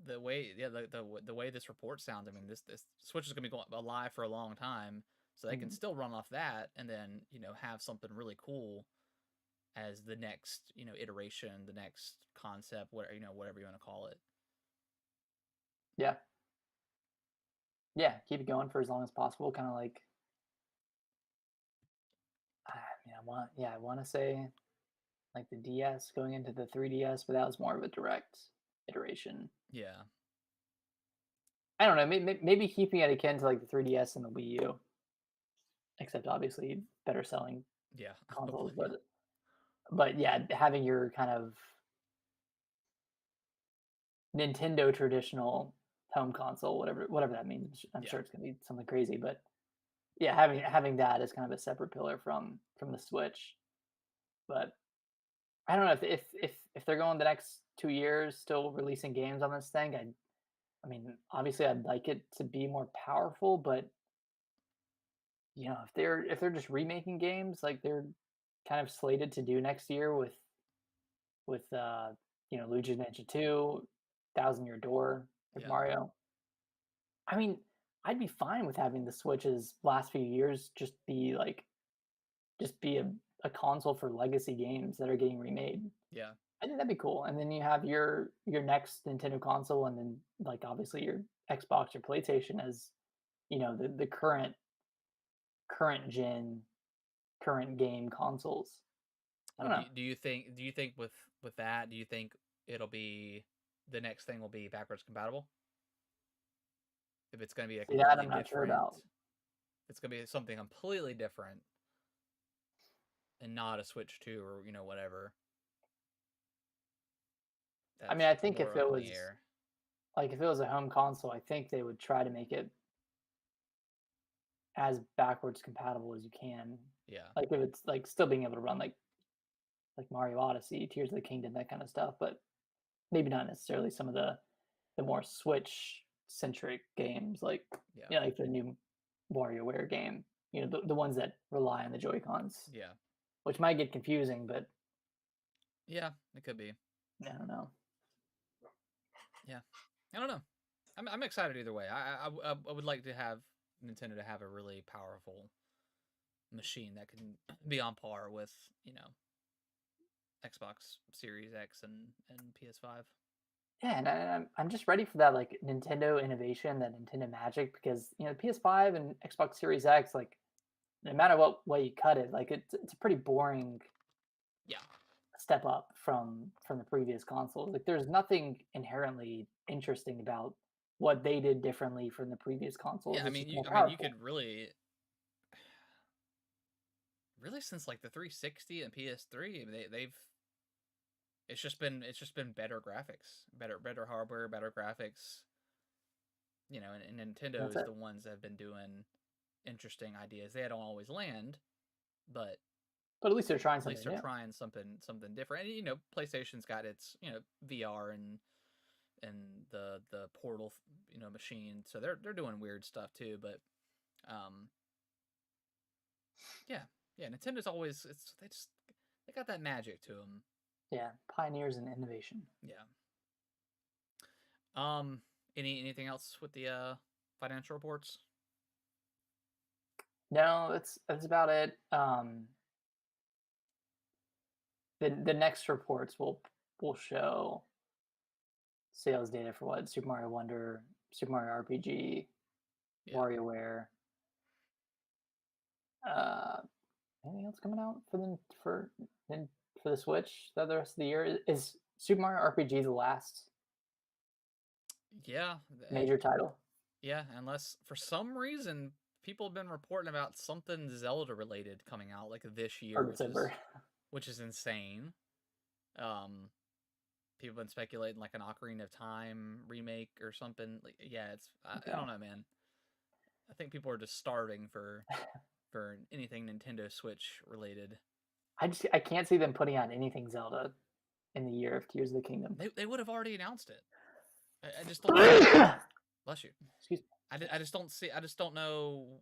the way yeah the way this report sounds, I mean this Switch is gonna be going alive for a long time, so they can Mhm. still run off that and then have something really cool as the next iteration, the next concept, whatever you want to call it. Yeah, yeah. Keep it going for as long as possible. Kind of like I want to say like the DS going into the 3DS, but that was more of a direct iteration. Yeah, I don't know. Maybe keeping it akin to like the 3DS and the Wii U, except obviously better selling yeah, consoles. hopefully, yeah, But yeah, having your kind of Nintendo traditional home console, whatever that means. I'm yeah. sure it's gonna be something crazy, but yeah, having that as kind of a separate pillar from the Switch. But I don't know if they're going the next 2 years still releasing games on this thing. I mean, obviously, I'd like it to be more powerful, but if they're just remaking games like they're kind of slated to do next year with Luigi's Mansion 2, Thousand Year Door, with Yeah. Mario. I mean, I'd be fine with having the Switch's last few years just be a console for legacy games that are getting remade. Yeah, I think that'd be cool. And then you have your next Nintendo console, and then like obviously your Xbox or PlayStation as the current gen current game consoles. I Well, don't know. do you think with that, do you think it'll be the next thing will be backwards compatible? If it's going to be a See that completely I'm not sure different, about. it's going to be something completely different and not a Switch 2 or whatever. I mean, That's I think more if up it in the was air. like if it was a home console, I think they would try to make it as backwards compatible as you can. Yeah. Like if it's like still being able to run like Mario Odyssey, Tears of the Kingdom, that kind of stuff, but maybe not necessarily some of the more Switch centric games like Yeah. like the new WarioWare game. The ones that rely on the Joy Cons, Yeah. which might get confusing, but Yeah, it could be. I don't know. Yeah. I don't know. I'm excited either way. I would like to have Nintendo to have a really powerful machine that can be on par with, Xbox Series X and PS5. Yeah, and I'm just ready for that like Nintendo innovation, that Nintendo magic, because PS5 and Xbox Series X, like no matter what way you cut it, like it's a pretty boring Yeah. step up from the previous consoles. Like there's nothing inherently interesting about what they did differently from the previous Yeah, consoles. It's just more I mean you powerful. could really since like the 360 and PS3, they've it's just been better graphics, better hardware, better graphics. And Nintendo That's is it. the ones that have been doing interesting ideas. They don't always land, but But at least they're trying at least something they're new. trying something different. And PlayStation's got its VR and the Portal machine, so they're doing weird stuff too. But um, yeah, yeah, Nintendo's always they got that magic to them. Yeah, pioneers in innovation. Yeah. Um, anything else with the financial reports? No, that's about it. The next reports will show sales data for what Super Mario Wonder, Super Mario RPG, Yeah. WarioWare. Uh, Anything else coming out for the Switch the rest of the year? Is Super Mario RPG the last Yeah. major title Yeah, unless for some reason people have been reporting about something Zelda related coming out like this for year, December? which is insane. Um, People have been speculating like an Ocarina of Time remake or something. Like, yeah, I Okay. don't know, man. I think people are just starving for anything Nintendo Switch related. I can't see them putting out anything Zelda in the year of Tears of the Kingdom. They would have already announced it. I just don't see. Excuse Bless you. me. I just don't see. I just don't know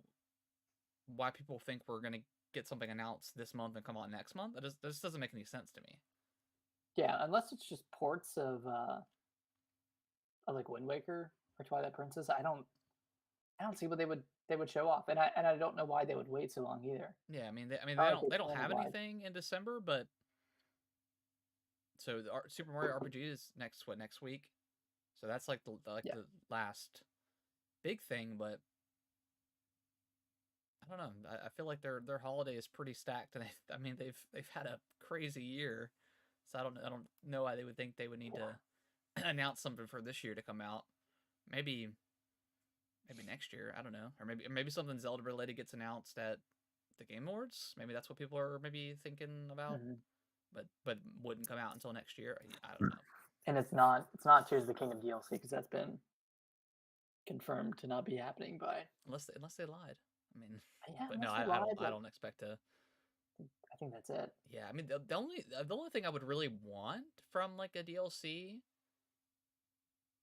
why people think we're gonna get something announced this month and come out next month. That just doesn't make any sense to me. Yeah, unless it's just ports of like Wind Waker or Twilight Princess. I don't see what they would show off, and I don't know why they would wait so long either. Yeah, they Not like don't they they don't planned it have wide. anything in December, but so the Super Mario RPG is next week, so that's like Yeah, the last big thing. But I don't know. I feel like their holiday is pretty stacked, and they've had a crazy year, so I don't know why they would think they would need yeah. to announce something for this year to come out. Maybe next year. I don't know, or maybe something Zelda related gets announced at the Game Awards. Maybe that's what people are maybe thinking about, Hmm. but wouldn't come out until next year. I don't know. And it's not Tears of the Kingdom DLC because that's been confirmed to not be happening by. Unless they lied. I mean, Yeah, but no, unless they lied, I but don't expect to. I think that's it. Yeah, I mean the only thing I would really want from like a DLC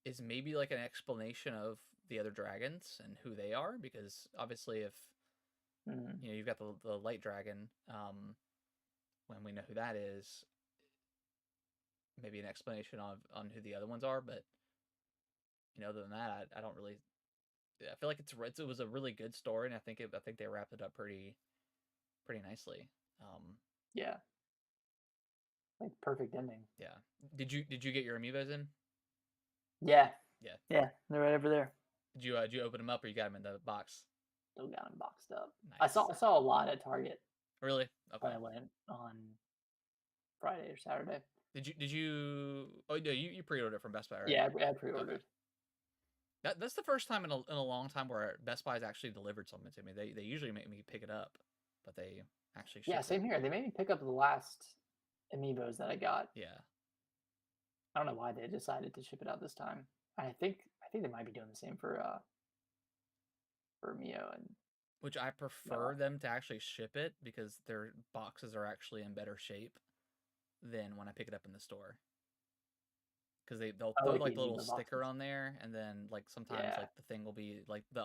is maybe like an explanation of the other dragons and who they are, because obviously if Mm, you've got the light dragon, when we know who that is, maybe an explanation on who the other ones are. But other than that, I don't really. I feel like it was a really good story, and I think they wrapped it up pretty nicely. yeah, like perfect ending. Yeah. Did you get your amiibos in? Yeah, Yeah. yeah, they're right over there. Did you open them up or you got them in the box? Still got them boxed up. I saw Nice. I saw a lot at Target Really? when Okay. I went on Friday or Saturday. Did you? Oh no, you pre-ordered it from Best Buy, right? Yeah, I Okay. pre-ordered. That's the first time in a long time where Best Buy's actually delivered something to me. They usually make me pick it up, but they actually Yeah, shipped it. same here. They made me pick up the last amiibos that I got. Yeah. I don't know why they decided to ship it out this time. I think they might be doing the same for Mio and Which I prefer Noah. them to actually ship it because their boxes are actually in better shape than when I pick it up in the store. Because they'll I throw like the like the little amiibo sticker boxes. on there, and then like sometimes Yeah. like the thing will be like the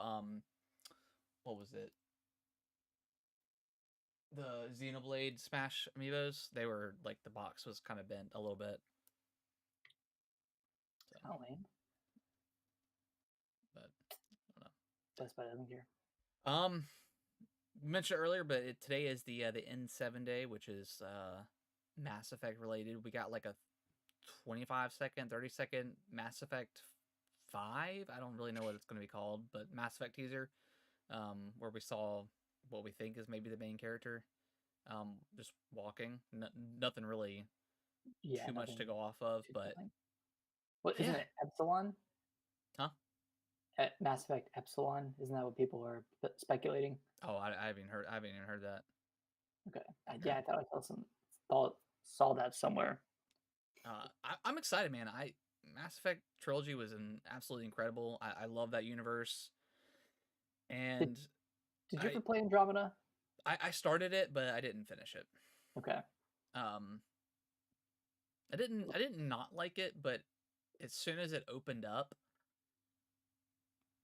what was it, the Xenoblade Smash amiibos, they were like the box was kind of bent a little bit. So, It's kind of lame. but I don't Best Buy doesn't care. know. Mentioned earlier, but today is the N7 day, which is Mass Effect related. We got like a 25-second, 30-second Mass Effect 5. I don't really know what it's going to be called, but Mass Effect teaser, where we saw what we think is maybe the main character, just walking. Nothing really Yeah, too much nothing to go off of, too but telling. What isn't yeah, it Epsilon? huh? Mass Effect Epsilon? Isn't that what people are speculating? Oh, I haven't even heard that. Okay. Okay. Yeah, I thought I saw that somewhere. I'm excited, man. I Mass Effect trilogy was absolutely incredible. I love that universe, Did and Did you I, ever play Andromeda? I started it, but I didn't finish it. Okay. Um, I didn't not like it, but as soon as it opened up,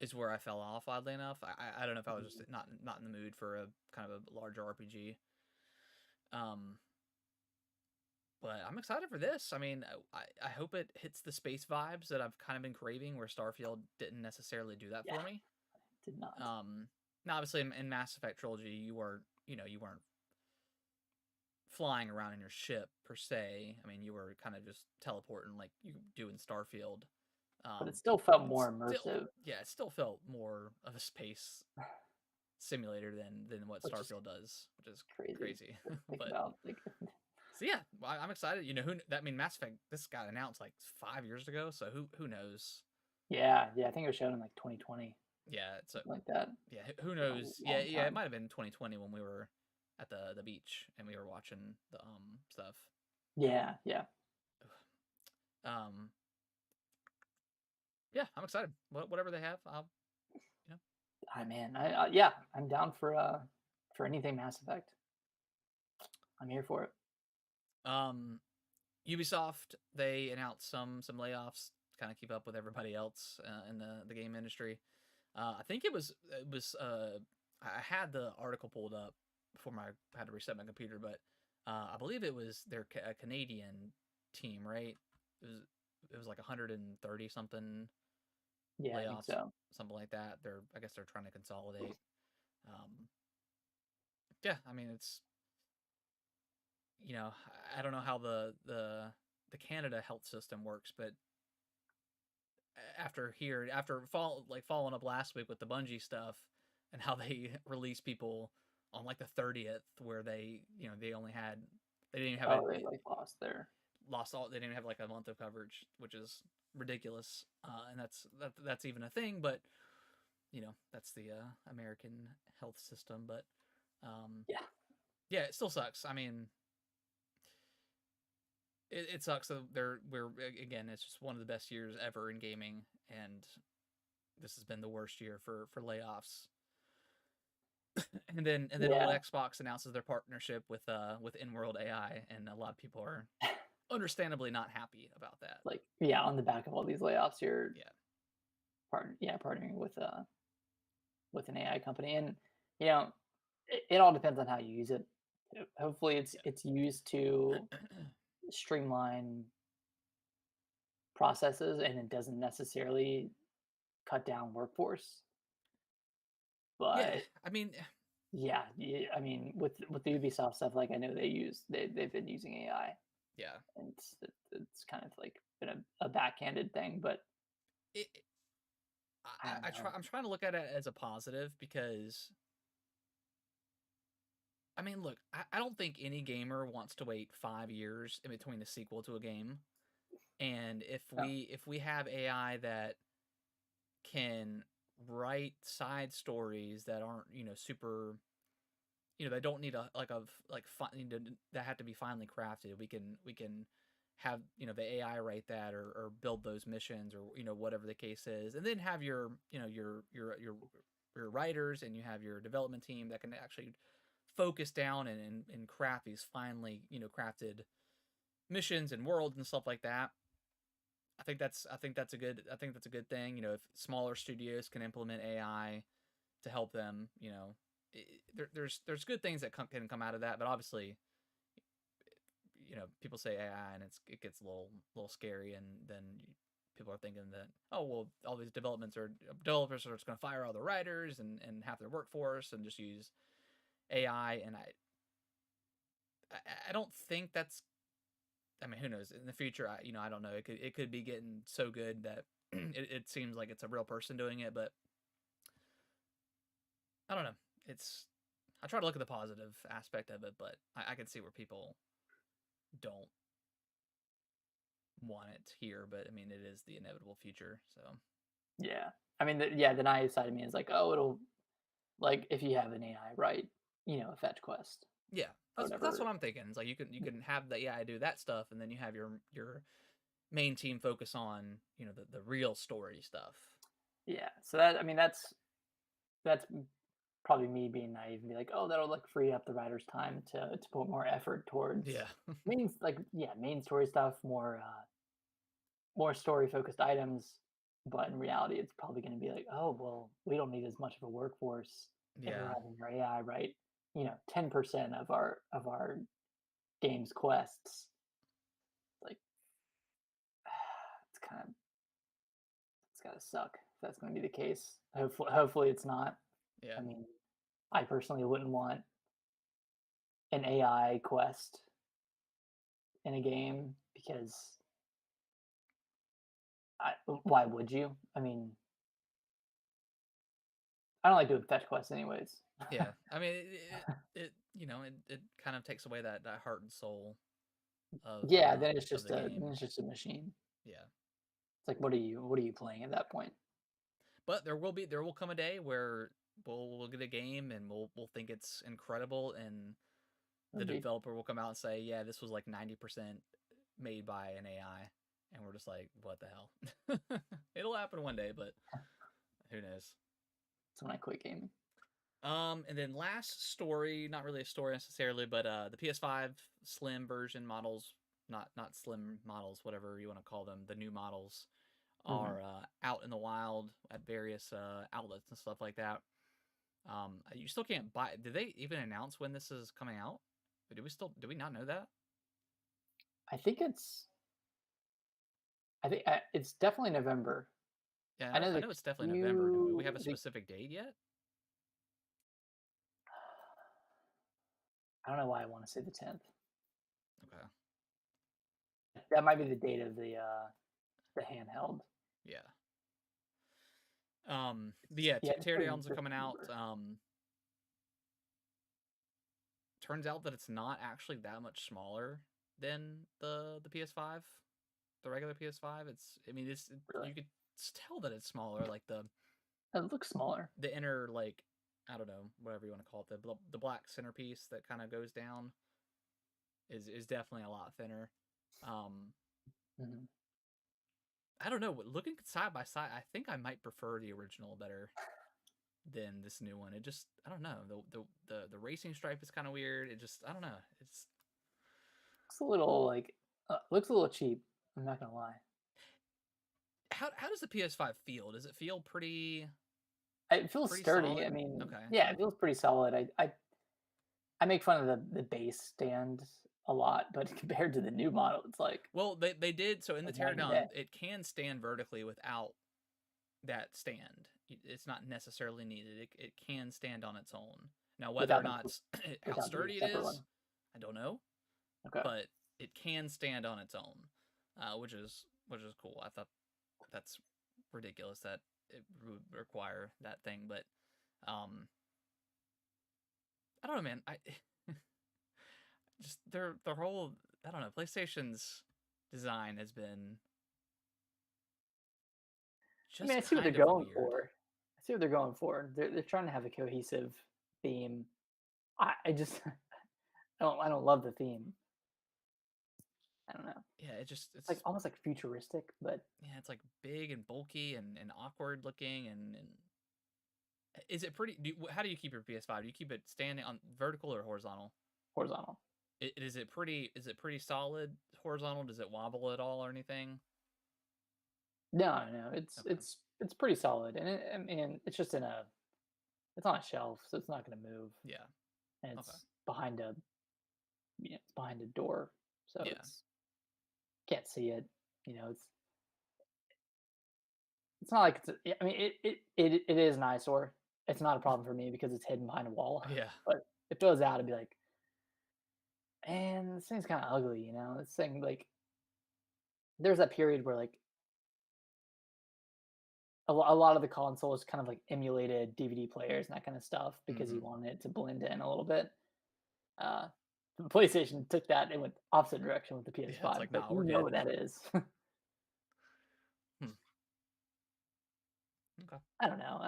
is where I fell off. Oddly enough, I don't know if I was just Mhm. not in the mood for a kind of a larger RPG. Um, but I'm excited for this. I mean, I hope it hits the space vibes that I've kind of been craving, where Starfield didn't necessarily do that Yeah, for me. did not. Um, Now obviously in Mass Effect trilogy, you weren't flying around in your ship per se. I mean, you were kind of just teleporting like you do in Starfield. But it Um, still felt but more still, immersive, yeah, it still felt more of a space simulator than what which is Starfield does, which is crazy crazy. to think But about. Like, so yeah, I'm excited. You know, who that I mean, Mass Effect. This got announced like 5 years ago, so who knows? yeah, yeah, I think it was shown in like 2020, Yeah, it's a something like that. yeah, who It's been knows? a Yeah, long yeah, it time. might have been 2020 when we were at the beach and we were watching the stuff. Yeah, yeah. Um, yeah, I'm excited. Whatever they have, I'll you know. I man, yeah, I'm down for anything Mass Effect. I'm here for it. Ubisoft, they announced some layoffs, kind of keep up with everybody else in the game industry. I think I had the article pulled up before I had to reset my computer, but I believe it was their a Canadian team, right? It was like 130 something Yeah, I think layoffs, so. something like that. I guess they're trying to consolidate. Um, yeah, I mean it's I don't know how the Canada health system works, but following up last week with the Bungie stuff and how they release people on like the 30th, where they didn't even have Oh, they like lost their. they didn't even have like a month of coverage, which is ridiculous. And that's even a thing, but that's the American health system. But um, Yeah, yeah, it still sucks. I mean, it sucks that we're again. It's just one of the best years ever in gaming, and this has been the worst year for layoffs. And then old yeah. Xbox announces their partnership with InWorld AI, and a lot of people are understandably not happy about that. Like, yeah, on the back of all these layoffs, you're Yeah, partnering with an AI company, and you know, it all depends on how you use it. Hopefully, it's used to yeah, streamline processes, and it doesn't necessarily cut down workforce. yeah. But I mean, yeah, I mean, with the Ubisoft stuff, like I know they've been using AI, yeah. and it's kind of like been a backhanded thing, but It, I don't know. I'm trying to look at it as a positive because I mean, look, I don't think any gamer wants to wait 5 years in between the sequel to a game. And No. if we have AI that can write side stories that aren't super they don't need that have to be finely crafted. We can have the AI write that, or build those missions, or whatever the case is, and then have your writers, and you have your development team that can actually focus down and craft these finely crafted missions and worlds and stuff like that. I think that's a good thing. If smaller studios can implement AI to help them, there's good things that can come out of that. But obviously, people say AI and it gets a little scary, and then people are thinking that, oh well, all these developers are just going to fire all the writers and half their workforce and just use AI. And I don't think that's. I mean, who knows? In the future, I don't know. It could be getting so good that it seems like it's a real person doing it, but I don't know. It's I try to look at the positive aspect of it, but I can see where people don't want it here. But I mean, it is the inevitable future. So Yeah, I mean, yeah, the naive side of me is like, oh, it'll like if you have an AI write, a fetch quest. yeah, or That's what whatever. I'm thinking. It's like you can have the AI do that stuff, and then you have your main team focus on the real story stuff. Yeah. So that's probably me being naive and be like, oh, that'll like free up the writer's time to put more effort towards Yeah, main story stuff, more story focused items. But in reality, it's probably going to be like, oh, well, we don't need as much of a workforce if we're yeah, having our AI write, 10% of our game's quests. Like, it's kind of it's gotta suck if that's going to be the case. Hopefully it's not. yeah, I mean, I personally wouldn't want an AI quest in a game because why would you? I mean, I don't like doing fetch quests anyways. yeah. I mean, it kind of takes away that heart and soul Yeah, then of the game. it's just a machine. Yeah, It's like what are you playing at that point? but there will come a day where we'll get a game and we'll think it's incredible, and the Maybe. developer will come out and say, yeah, this was like 90% made by an AI, and we're just like, what the hell? It'll happen one day, but who knows? That's when I quit gaming. And then last story, not really a story necessarily, but the PS5 Slim version models, not slim models, whatever you want to call them, the new models Hmm. are out in the wild at various outlets and stuff like that. You still can't buy. Did they even announce when this is coming out? Do we not know that? I think it's definitely November. I Yeah, know I the know it's definitely November. Do we queue. have a specific date yet? I don't know why I want to say the 10th. Okay. That might be the date of the handheld. Yeah. But yeah, Yeah, it's pretty teardowns are coming out. November. Turns out that it's not actually that much smaller than the PS5, the regular PS5. I mean, Really, you could tell that it's smaller. Like it looks smaller. the inner, like, I don't know, whatever you want to call it, the black centerpiece that kind of goes down is definitely a lot thinner. Um, Hmm. I don't know. Looking side by side, I think I might prefer the original better than this new one. It just, I don't know. The racing stripe is kind of weird. It just, I don't know. It's Looks a little like looks a little cheap. I'm not gonna lie. how does the PS5 feel? Does it feel It feels pretty sturdy. I solid? mean, Okay. yeah, it feels pretty solid. I make fun of the base stand a lot, but compared to the new model, it's Well, they did so in the like night and day. teardown, it can stand vertically without that stand. It's not necessarily needed. It can stand on its own. Now, whether or without the not how without the sturdy it separate is, one. I don't know, Okay. but it can stand on its own, which is cool. I thought that's ridiculous that it would require that thing, but um, I don't know, man. I just their whole I don't know. PlayStation's design has been I mean, just I see what they're kind of going weird. for. I see what they're going for. They're trying to have a cohesive theme. I just I don't love the theme. I don't know. Yeah, It's like almost like futuristic, but yeah, it's like big and bulky and awkward looking and is it pretty? How do you keep your PS5? Do you keep it standing on vertical or horizontal? horizontal. Is it pretty? Is it pretty solid horizontal? Does it wobble at all or anything? No, no, it's Okay. it's it's pretty solid, and I mean, it's on a shelf, so it's not going to move, Yeah. and Okay. it's behind a door, so Yeah. it's can't see it. It's not like yeah, I mean, it is an eyesore. It's not a problem for me because it's hidden behind a wall, Yeah. but if it was out, it'd be like, man, this thing's kind of ugly. This thing like there's that period where like a lot of the consoles kind of like emulated DVD players and that kind of stuff because you Hmm. wanted it to blend in a little bit. Uh, the PlayStation took that and went opposite direction with the Yeah. It's PS5, like, but nah, you we're know good. what that is. Hmm. Okay. I don't know.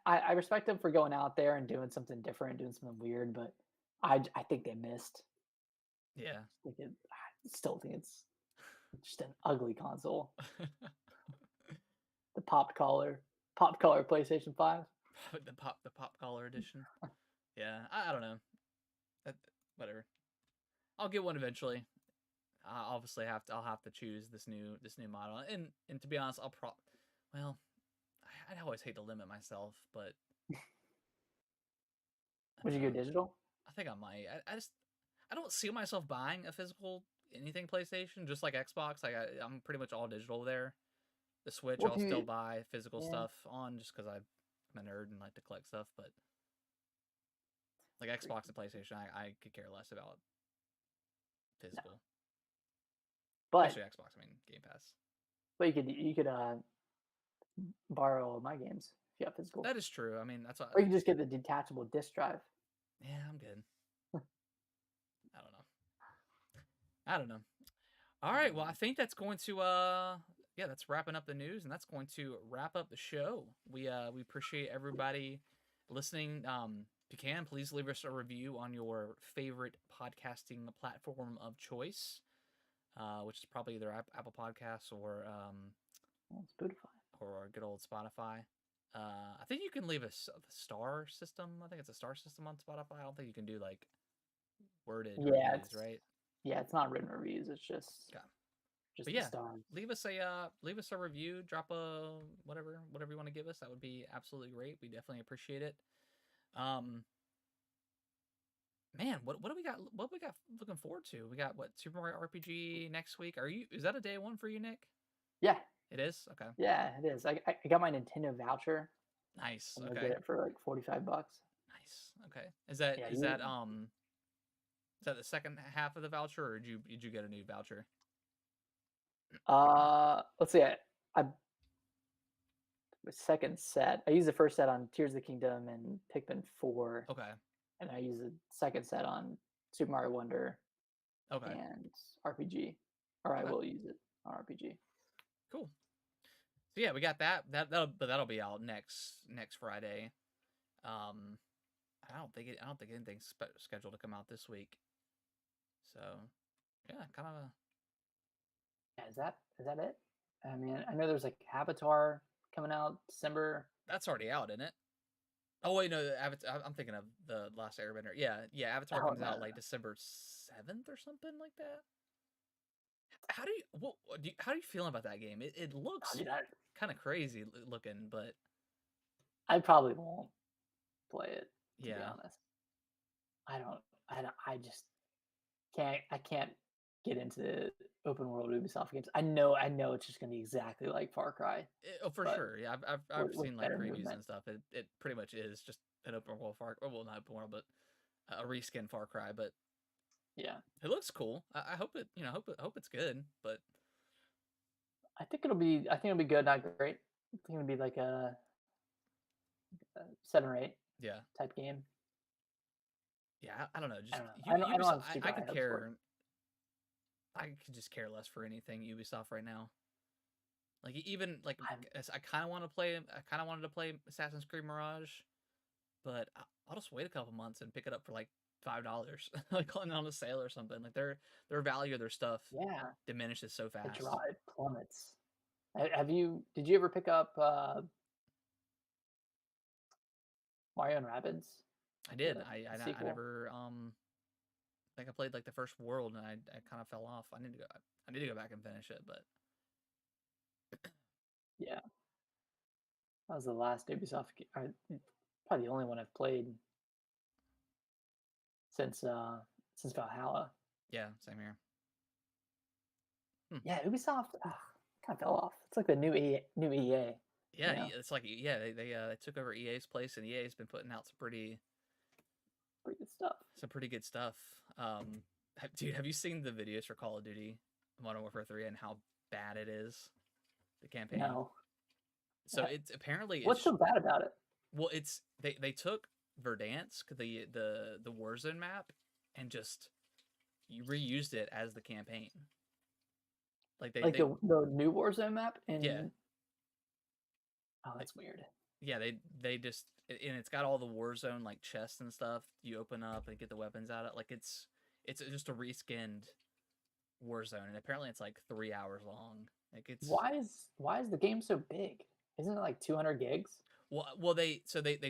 I respect them for going out there and doing something different, doing something weird, but I think they missed. Yeah. Still think it's just an ugly console. The pop collar PlayStation 5. The pop collar edition. Yeah, I don't know. That, whatever. I'll get one eventually. I obviously I'll have to choose this new model. And to be honest, well, I always hate to limit myself, but I Would don't you go know. digital? I think I might. I don't see myself buying a physical anything PlayStation, just like Xbox. I'm pretty much all digital there. The Switch, Well, I'll if still you buy physical yeah, stuff on just because I'm a nerd and like to collect stuff. But like Xbox and PlayStation, I could care less about no. physical, But especially Xbox. I mean, Game Pass. you could borrow all my games if you have physical, That is true. I mean, that's what. or you can just get the detachable disc drive. Yeah, I'm good. I don't know. I don't know. All right. Well, I think that's going to yeah, that's wrapping up the news, and that's going to wrap up the show. We appreciate everybody listening. If you can, please leave us a review on your favorite podcasting platform of choice, which is probably either Apple Podcasts Well, Spotify. or good old Spotify. I think you can leave a star system. I think it's a star system on Spotify. I don't think you can do like worded Yeah, reviews, right? it's not written reviews. It's Okay. But just the yeah, stars. leave us a review, drop a whatever you want to give us. That would be absolutely great. We definitely appreciate it. Um, man, what do we got? What we got looking forward to? We got what Super Mario RPG next week? Is that a day one for you, Nick? Yeah, It is. Okay, yeah, it is. I got my Nintendo voucher. nice. I'm gonna get Okay, it for like $45. nice. Okay, is that Yeah, is that is that the second half of the voucher, or did you get a new voucher? let's see. I the second set. I used the first set on Tears of the Kingdom and Pikmin 4, Okay, and I used the second set on Super Mario Wonder okay, and RPG. Or I okay. will use it on RPG. Cool. So yeah, we got that. That'll be out next Friday. Um, I don't think anything's scheduled to come out this week. So yeah, kind of a Yeah, is that it? I mean, I know there's like Avatar coming out December. that's already out, isn't it? Oh wait, no, Avatar. I'm thinking of the Last Airbender. Yeah, yeah. Avatar Oh comes no, out no, like December 7th or something like that. How do you how do you feel about that game? It no. looks Dude, kind of crazy looking, but I probably won't play it, to be yeah, honest. I just I can't get into the open world Ubisoft games. I know it's just gonna be exactly like Far Cry, oh for but sure. Yeah, I've with seen like better previews movement. and stuff. It pretty much is just an open world Far. Well, not open world, but a reskin Far Cry. But Yeah, it looks cool. I hope it hope it's good. But I think it'll be good, not great. I think it'll be like a 7 or 8 yeah, type game. yeah. I don't know. I Just don't know. I don't Ubisoft. have super I high could hopes for it. care. I could just care less for anything Ubisoft right now. Like even like I'm I kind of want to play. I kind of wanted to play Assassin's Creed Mirage, but I'll just wait a couple months and pick it up for like $5, like on a sale or something. Like their value of their stuff Yeah, diminishes so fast. it plummets. Did you ever pick up Mario and Rabbids, I like did. the I sequel? never I think I played like the first world and I kind of fell off. I need to go back and finish it, but Yeah, that was the last Ubisoft. Probably the only one I've played since uh since Valhalla. yeah, same here. Hmm. Yeah, Ubisoft kind of fell off. It's like the new EA, Yeah, you know, it's like yeah, they took over EA's place, and EA's been putting out pretty good stuff. some pretty good stuff. Dude, have you seen the videos for Call of Duty Modern Warfare 3 and how bad it is? The campaign. No, So it's apparently what's so bad about it? well, it's they took Verdansk, the Warzone map, and just you reused it as the campaign. Like Like they the new Warzone map yeah, in oh, like that's weird. yeah, they just and it's got all the Warzone like chests and stuff you open up and get the weapons out of. Like It's just a reskinned Warzone, and apparently it's like 3 hours long. Like it's Why is the game so big? Isn't it like 200 gigs? well they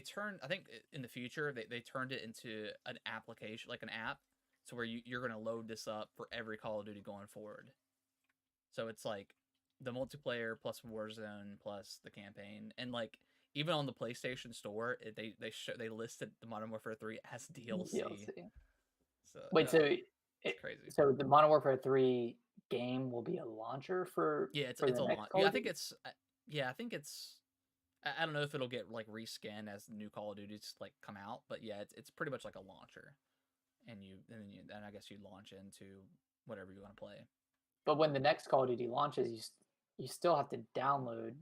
turned, I think in the future they turned it into an application, like an app, so where you're gonna load this up for every Call of Duty going forward. So it's like the multiplayer plus Warzone plus the campaign, and like even on the PlayStation Store, they listed the Modern Warfare 3 as DLC. DLC. So Wait, so it's crazy. so the Modern Warfare 3 game will be a launcher for Yeah, the it's a next lot. Call Yeah, of Duty? I think it's. I don't know if it'll get like reskinned as new Call of Duties like come out, but yeah, it's pretty much like a launcher, and I guess you launch into whatever you want to play. But when the next Call of Duty launches, you still have to download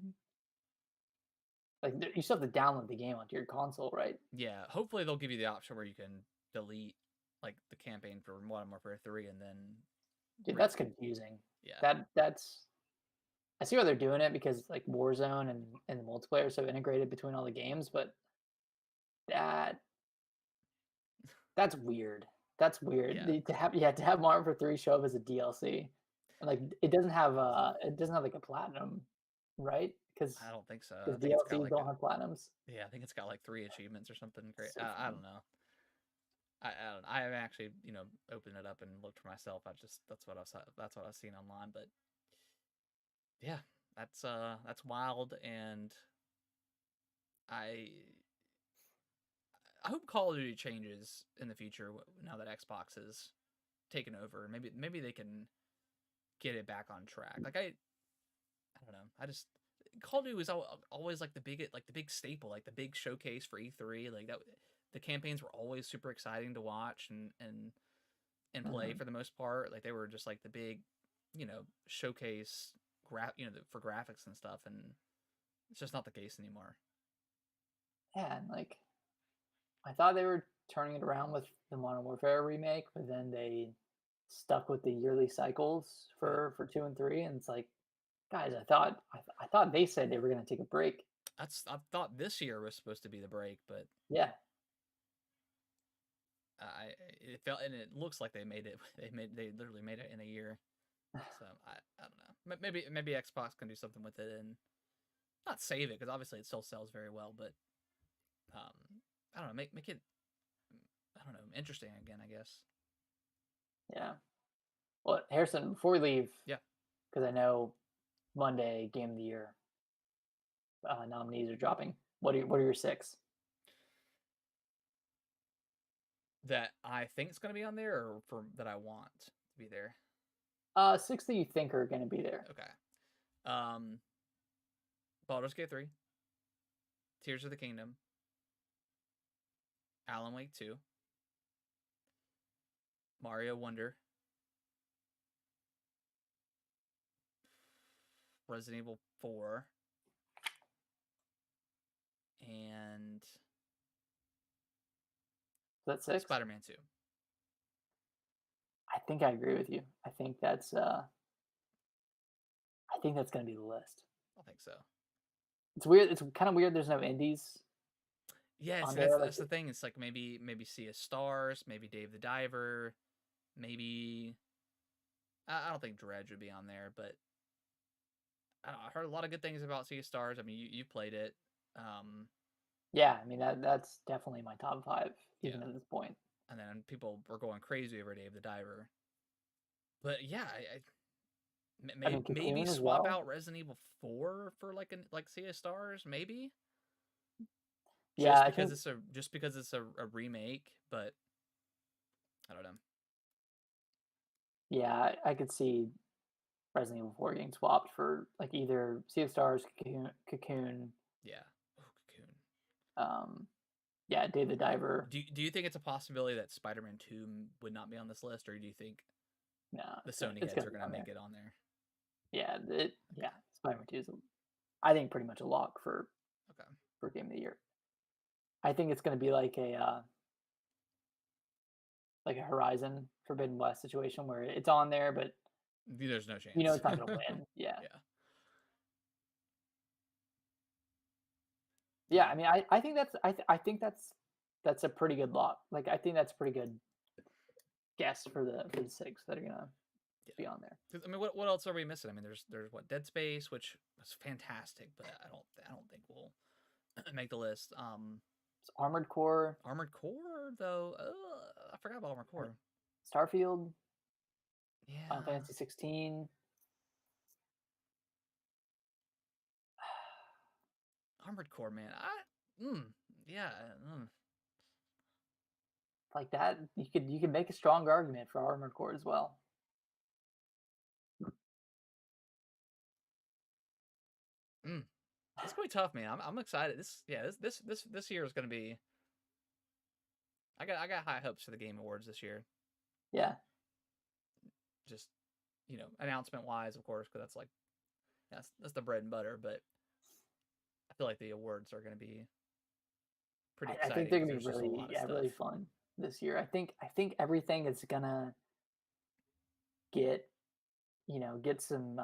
you still have to download the game onto your console, right? Yeah, hopefully they'll give you the option where you can delete like the campaign for Modern Warfare 3 and then Dude, re that's confusing. yeah. That's I see why they're doing it because like Warzone and the multiplayer are so integrated between all the games, but that that's weird. That's weird. Yeah. To have Modern Warfare 3 show up as a DLC. And like it doesn't have like a platinum, right? Because I don't think so. I think it's got DLCs like don't have platinums. yeah, I think it's got like 3 achievements or something great. So I funny. don't know. I don't. I haven't actually, opened it up and looked for myself. I just that's what I've seen online, but yeah, that's wild, and I I hope Call of Duty changes in the future now that Xbox is taken over. Maybe they can get it back on track. Like I don't know. I just Call of Duty was always like the big staple, like the big showcase for E3. Like that, the campaigns were always super exciting to watch and play Mhm. for the most part. Like they were just like the big, showcase for graphics and stuff, and it's just not the case anymore. Yeah, and like I thought they were turning it around with the Modern Warfare remake, but then they stuck with the yearly cycles Yeah, for 2 and 3, and it's like, guys, I thought they said they were gonna take a break. I thought this year was supposed to be the break, but Yeah. I it felt, and it looks like they made it. They literally made it in a year. So I don't know. Maybe Xbox can do something with it and not save it because obviously it still sells very well, but I don't know. Make it, I don't know, interesting again. I guess. Yeah. Well, Harrison, before we leave, Yeah. because I know Monday Game of the Year nominees are dropping. What are your six? That I think is going to be on there, or for that I want to be there. Six that you think are going to be there. Okay. Um, Baldur's Gate 3, Tears of the Kingdom, Alan Wake 2, Mario Wonder, Resident Evil 4, and Is that six? Spider-Man 2. I think I agree with you. I think that's going to be the list. I think so. It's weird. It's kind of weird. There's no indies Yeah, on see, there. that's the thing. It's like maybe Sea of Stars, maybe Dave the Diver, maybe I don't think Dredge would be on there, but I heard a lot of good things about Sea of Stars. I mean, you played it. Yeah, I mean that's definitely my top five, Yeah, even at this point. and then people were going crazy over Dave the Diver. But yeah, I mean maybe Cocoon as swap well. out Resident Evil 4 for like Sea of Stars, maybe Yeah, I think just because it's a remake. But I don't know. yeah, I could see Resident Evil 4 getting swapped for like either Sea of Stars, Cocoon, Yeah, oh, Cocoon. um, yeah, Dave the Diver. Do you think it's a possibility that Spider-Man 2 would not be on this list, or do you think No, the Sony it's heads gonna are be gonna on make there. it on there? Yeah, Okay, Spider-Man 2 is, I think, pretty much a lock okay. for Game of the Year. I think it's gonna be like a Horizon Forbidden West situation where it's on there, but There's no you know chance. it's not gonna win. Yeah, Yeah, yeah. yeah. I mean, I think that's I think that's a pretty good lock. Like I think that's pretty good guess for the 6 that are gonna Yeah. be on there. 'Cause, I mean, what else are we missing? I mean, there's what, Dead Space, which was fantastic, but I don't think we'll make the list. It's Armored Core, Armored Core though. I forgot about Armored Core. Starfield, Final Yeah, Fantasy 16. Armored Core, man. Yeah. Like that, you could make a strong argument for Armored Core as well. It's gonna be tough, man. I'm excited. This year is gonna be. I got high hopes for the Game Awards this year. Yeah, Just announcement wise, of course, because that's the bread and butter. But I feel like the awards are gonna be pretty I think exciting they're because gonna be there's just a lot of stuff. really fun this year. I think everything is gonna get get some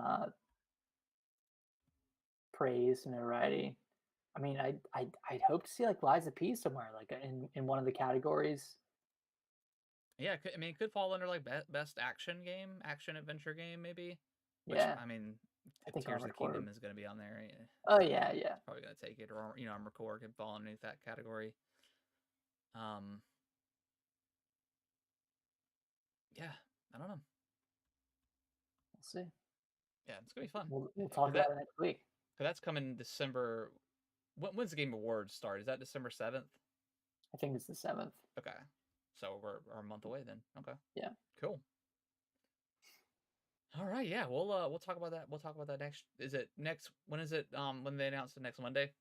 praise and notoriety. I mean, I'd hope to see like Lies of P somewhere, like in one of the categories. Yeah, I mean, it could fall under like best action game, action adventure game, maybe. Which Yeah, I mean, I if think Tears of Armored the Core. Kingdom is going to be on there, Oh yeah, yeah. it's probably going to take it. Or Armored Core could fall underneath that category. Yeah, I don't know. We'll see. Yeah, it's gonna be fun. We'll talk about it next week. Cause that's coming December. When's the Game Awards start? Is that December 7th? I think it's the 7th. Okay, so we're a month away then. Okay. Yeah. Cool. All right. Yeah. We'll talk about that. We'll talk about that next. Is it next? When is it? When they announce the next Monday?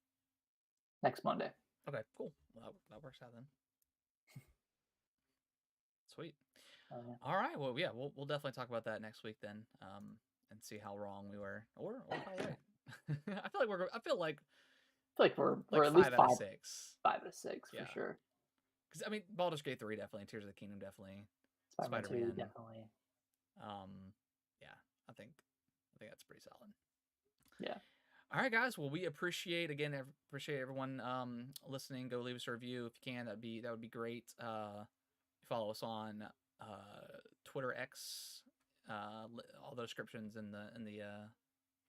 Next Monday. Okay. Cool. Well, that works out then. Sweet. All right. Well, yeah. We'll definitely talk about that next week then. And see how wrong we were, or how right. I feel like we're like at least 5 out of 6. 5 out of 6 Yeah. for sure. Because I mean, Baldur's Gate 3 definitely, Tears of the Kingdom definitely, Spider-Man 2 definitely. Yeah, I think that's pretty solid. Yeah. All right, guys. Well, we appreciate everyone listening. Go leave us a review if you can. That would be great. Follow us on Twitter, X. All the descriptions in the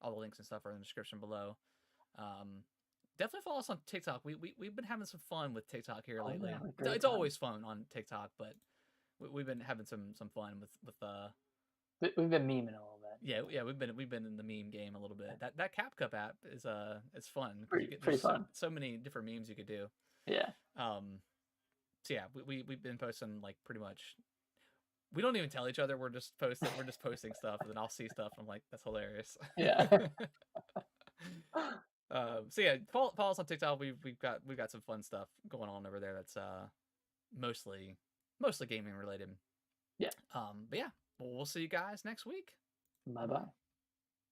all the links and stuff are in the description below. Definitely follow us on TikTok. We've been having some fun with TikTok here lately. Yeah, it's always fun on TikTok, but we've been having some fun with we've been memeing a little bit. Yeah, we've been in the meme game a little bit. That CapCup app is it's fun. Pretty fun. So many different memes you could do. Yeah. So yeah, we've been posting like pretty much. We don't even tell each other. We're just posting stuff, and then I'll see stuff. And I'm like, that's hilarious. Yeah. So yeah, follow us on TikTok. We've got some fun stuff going on over there. That's mostly gaming related. Yeah. But yeah, we'll see you guys next week. Bye bye.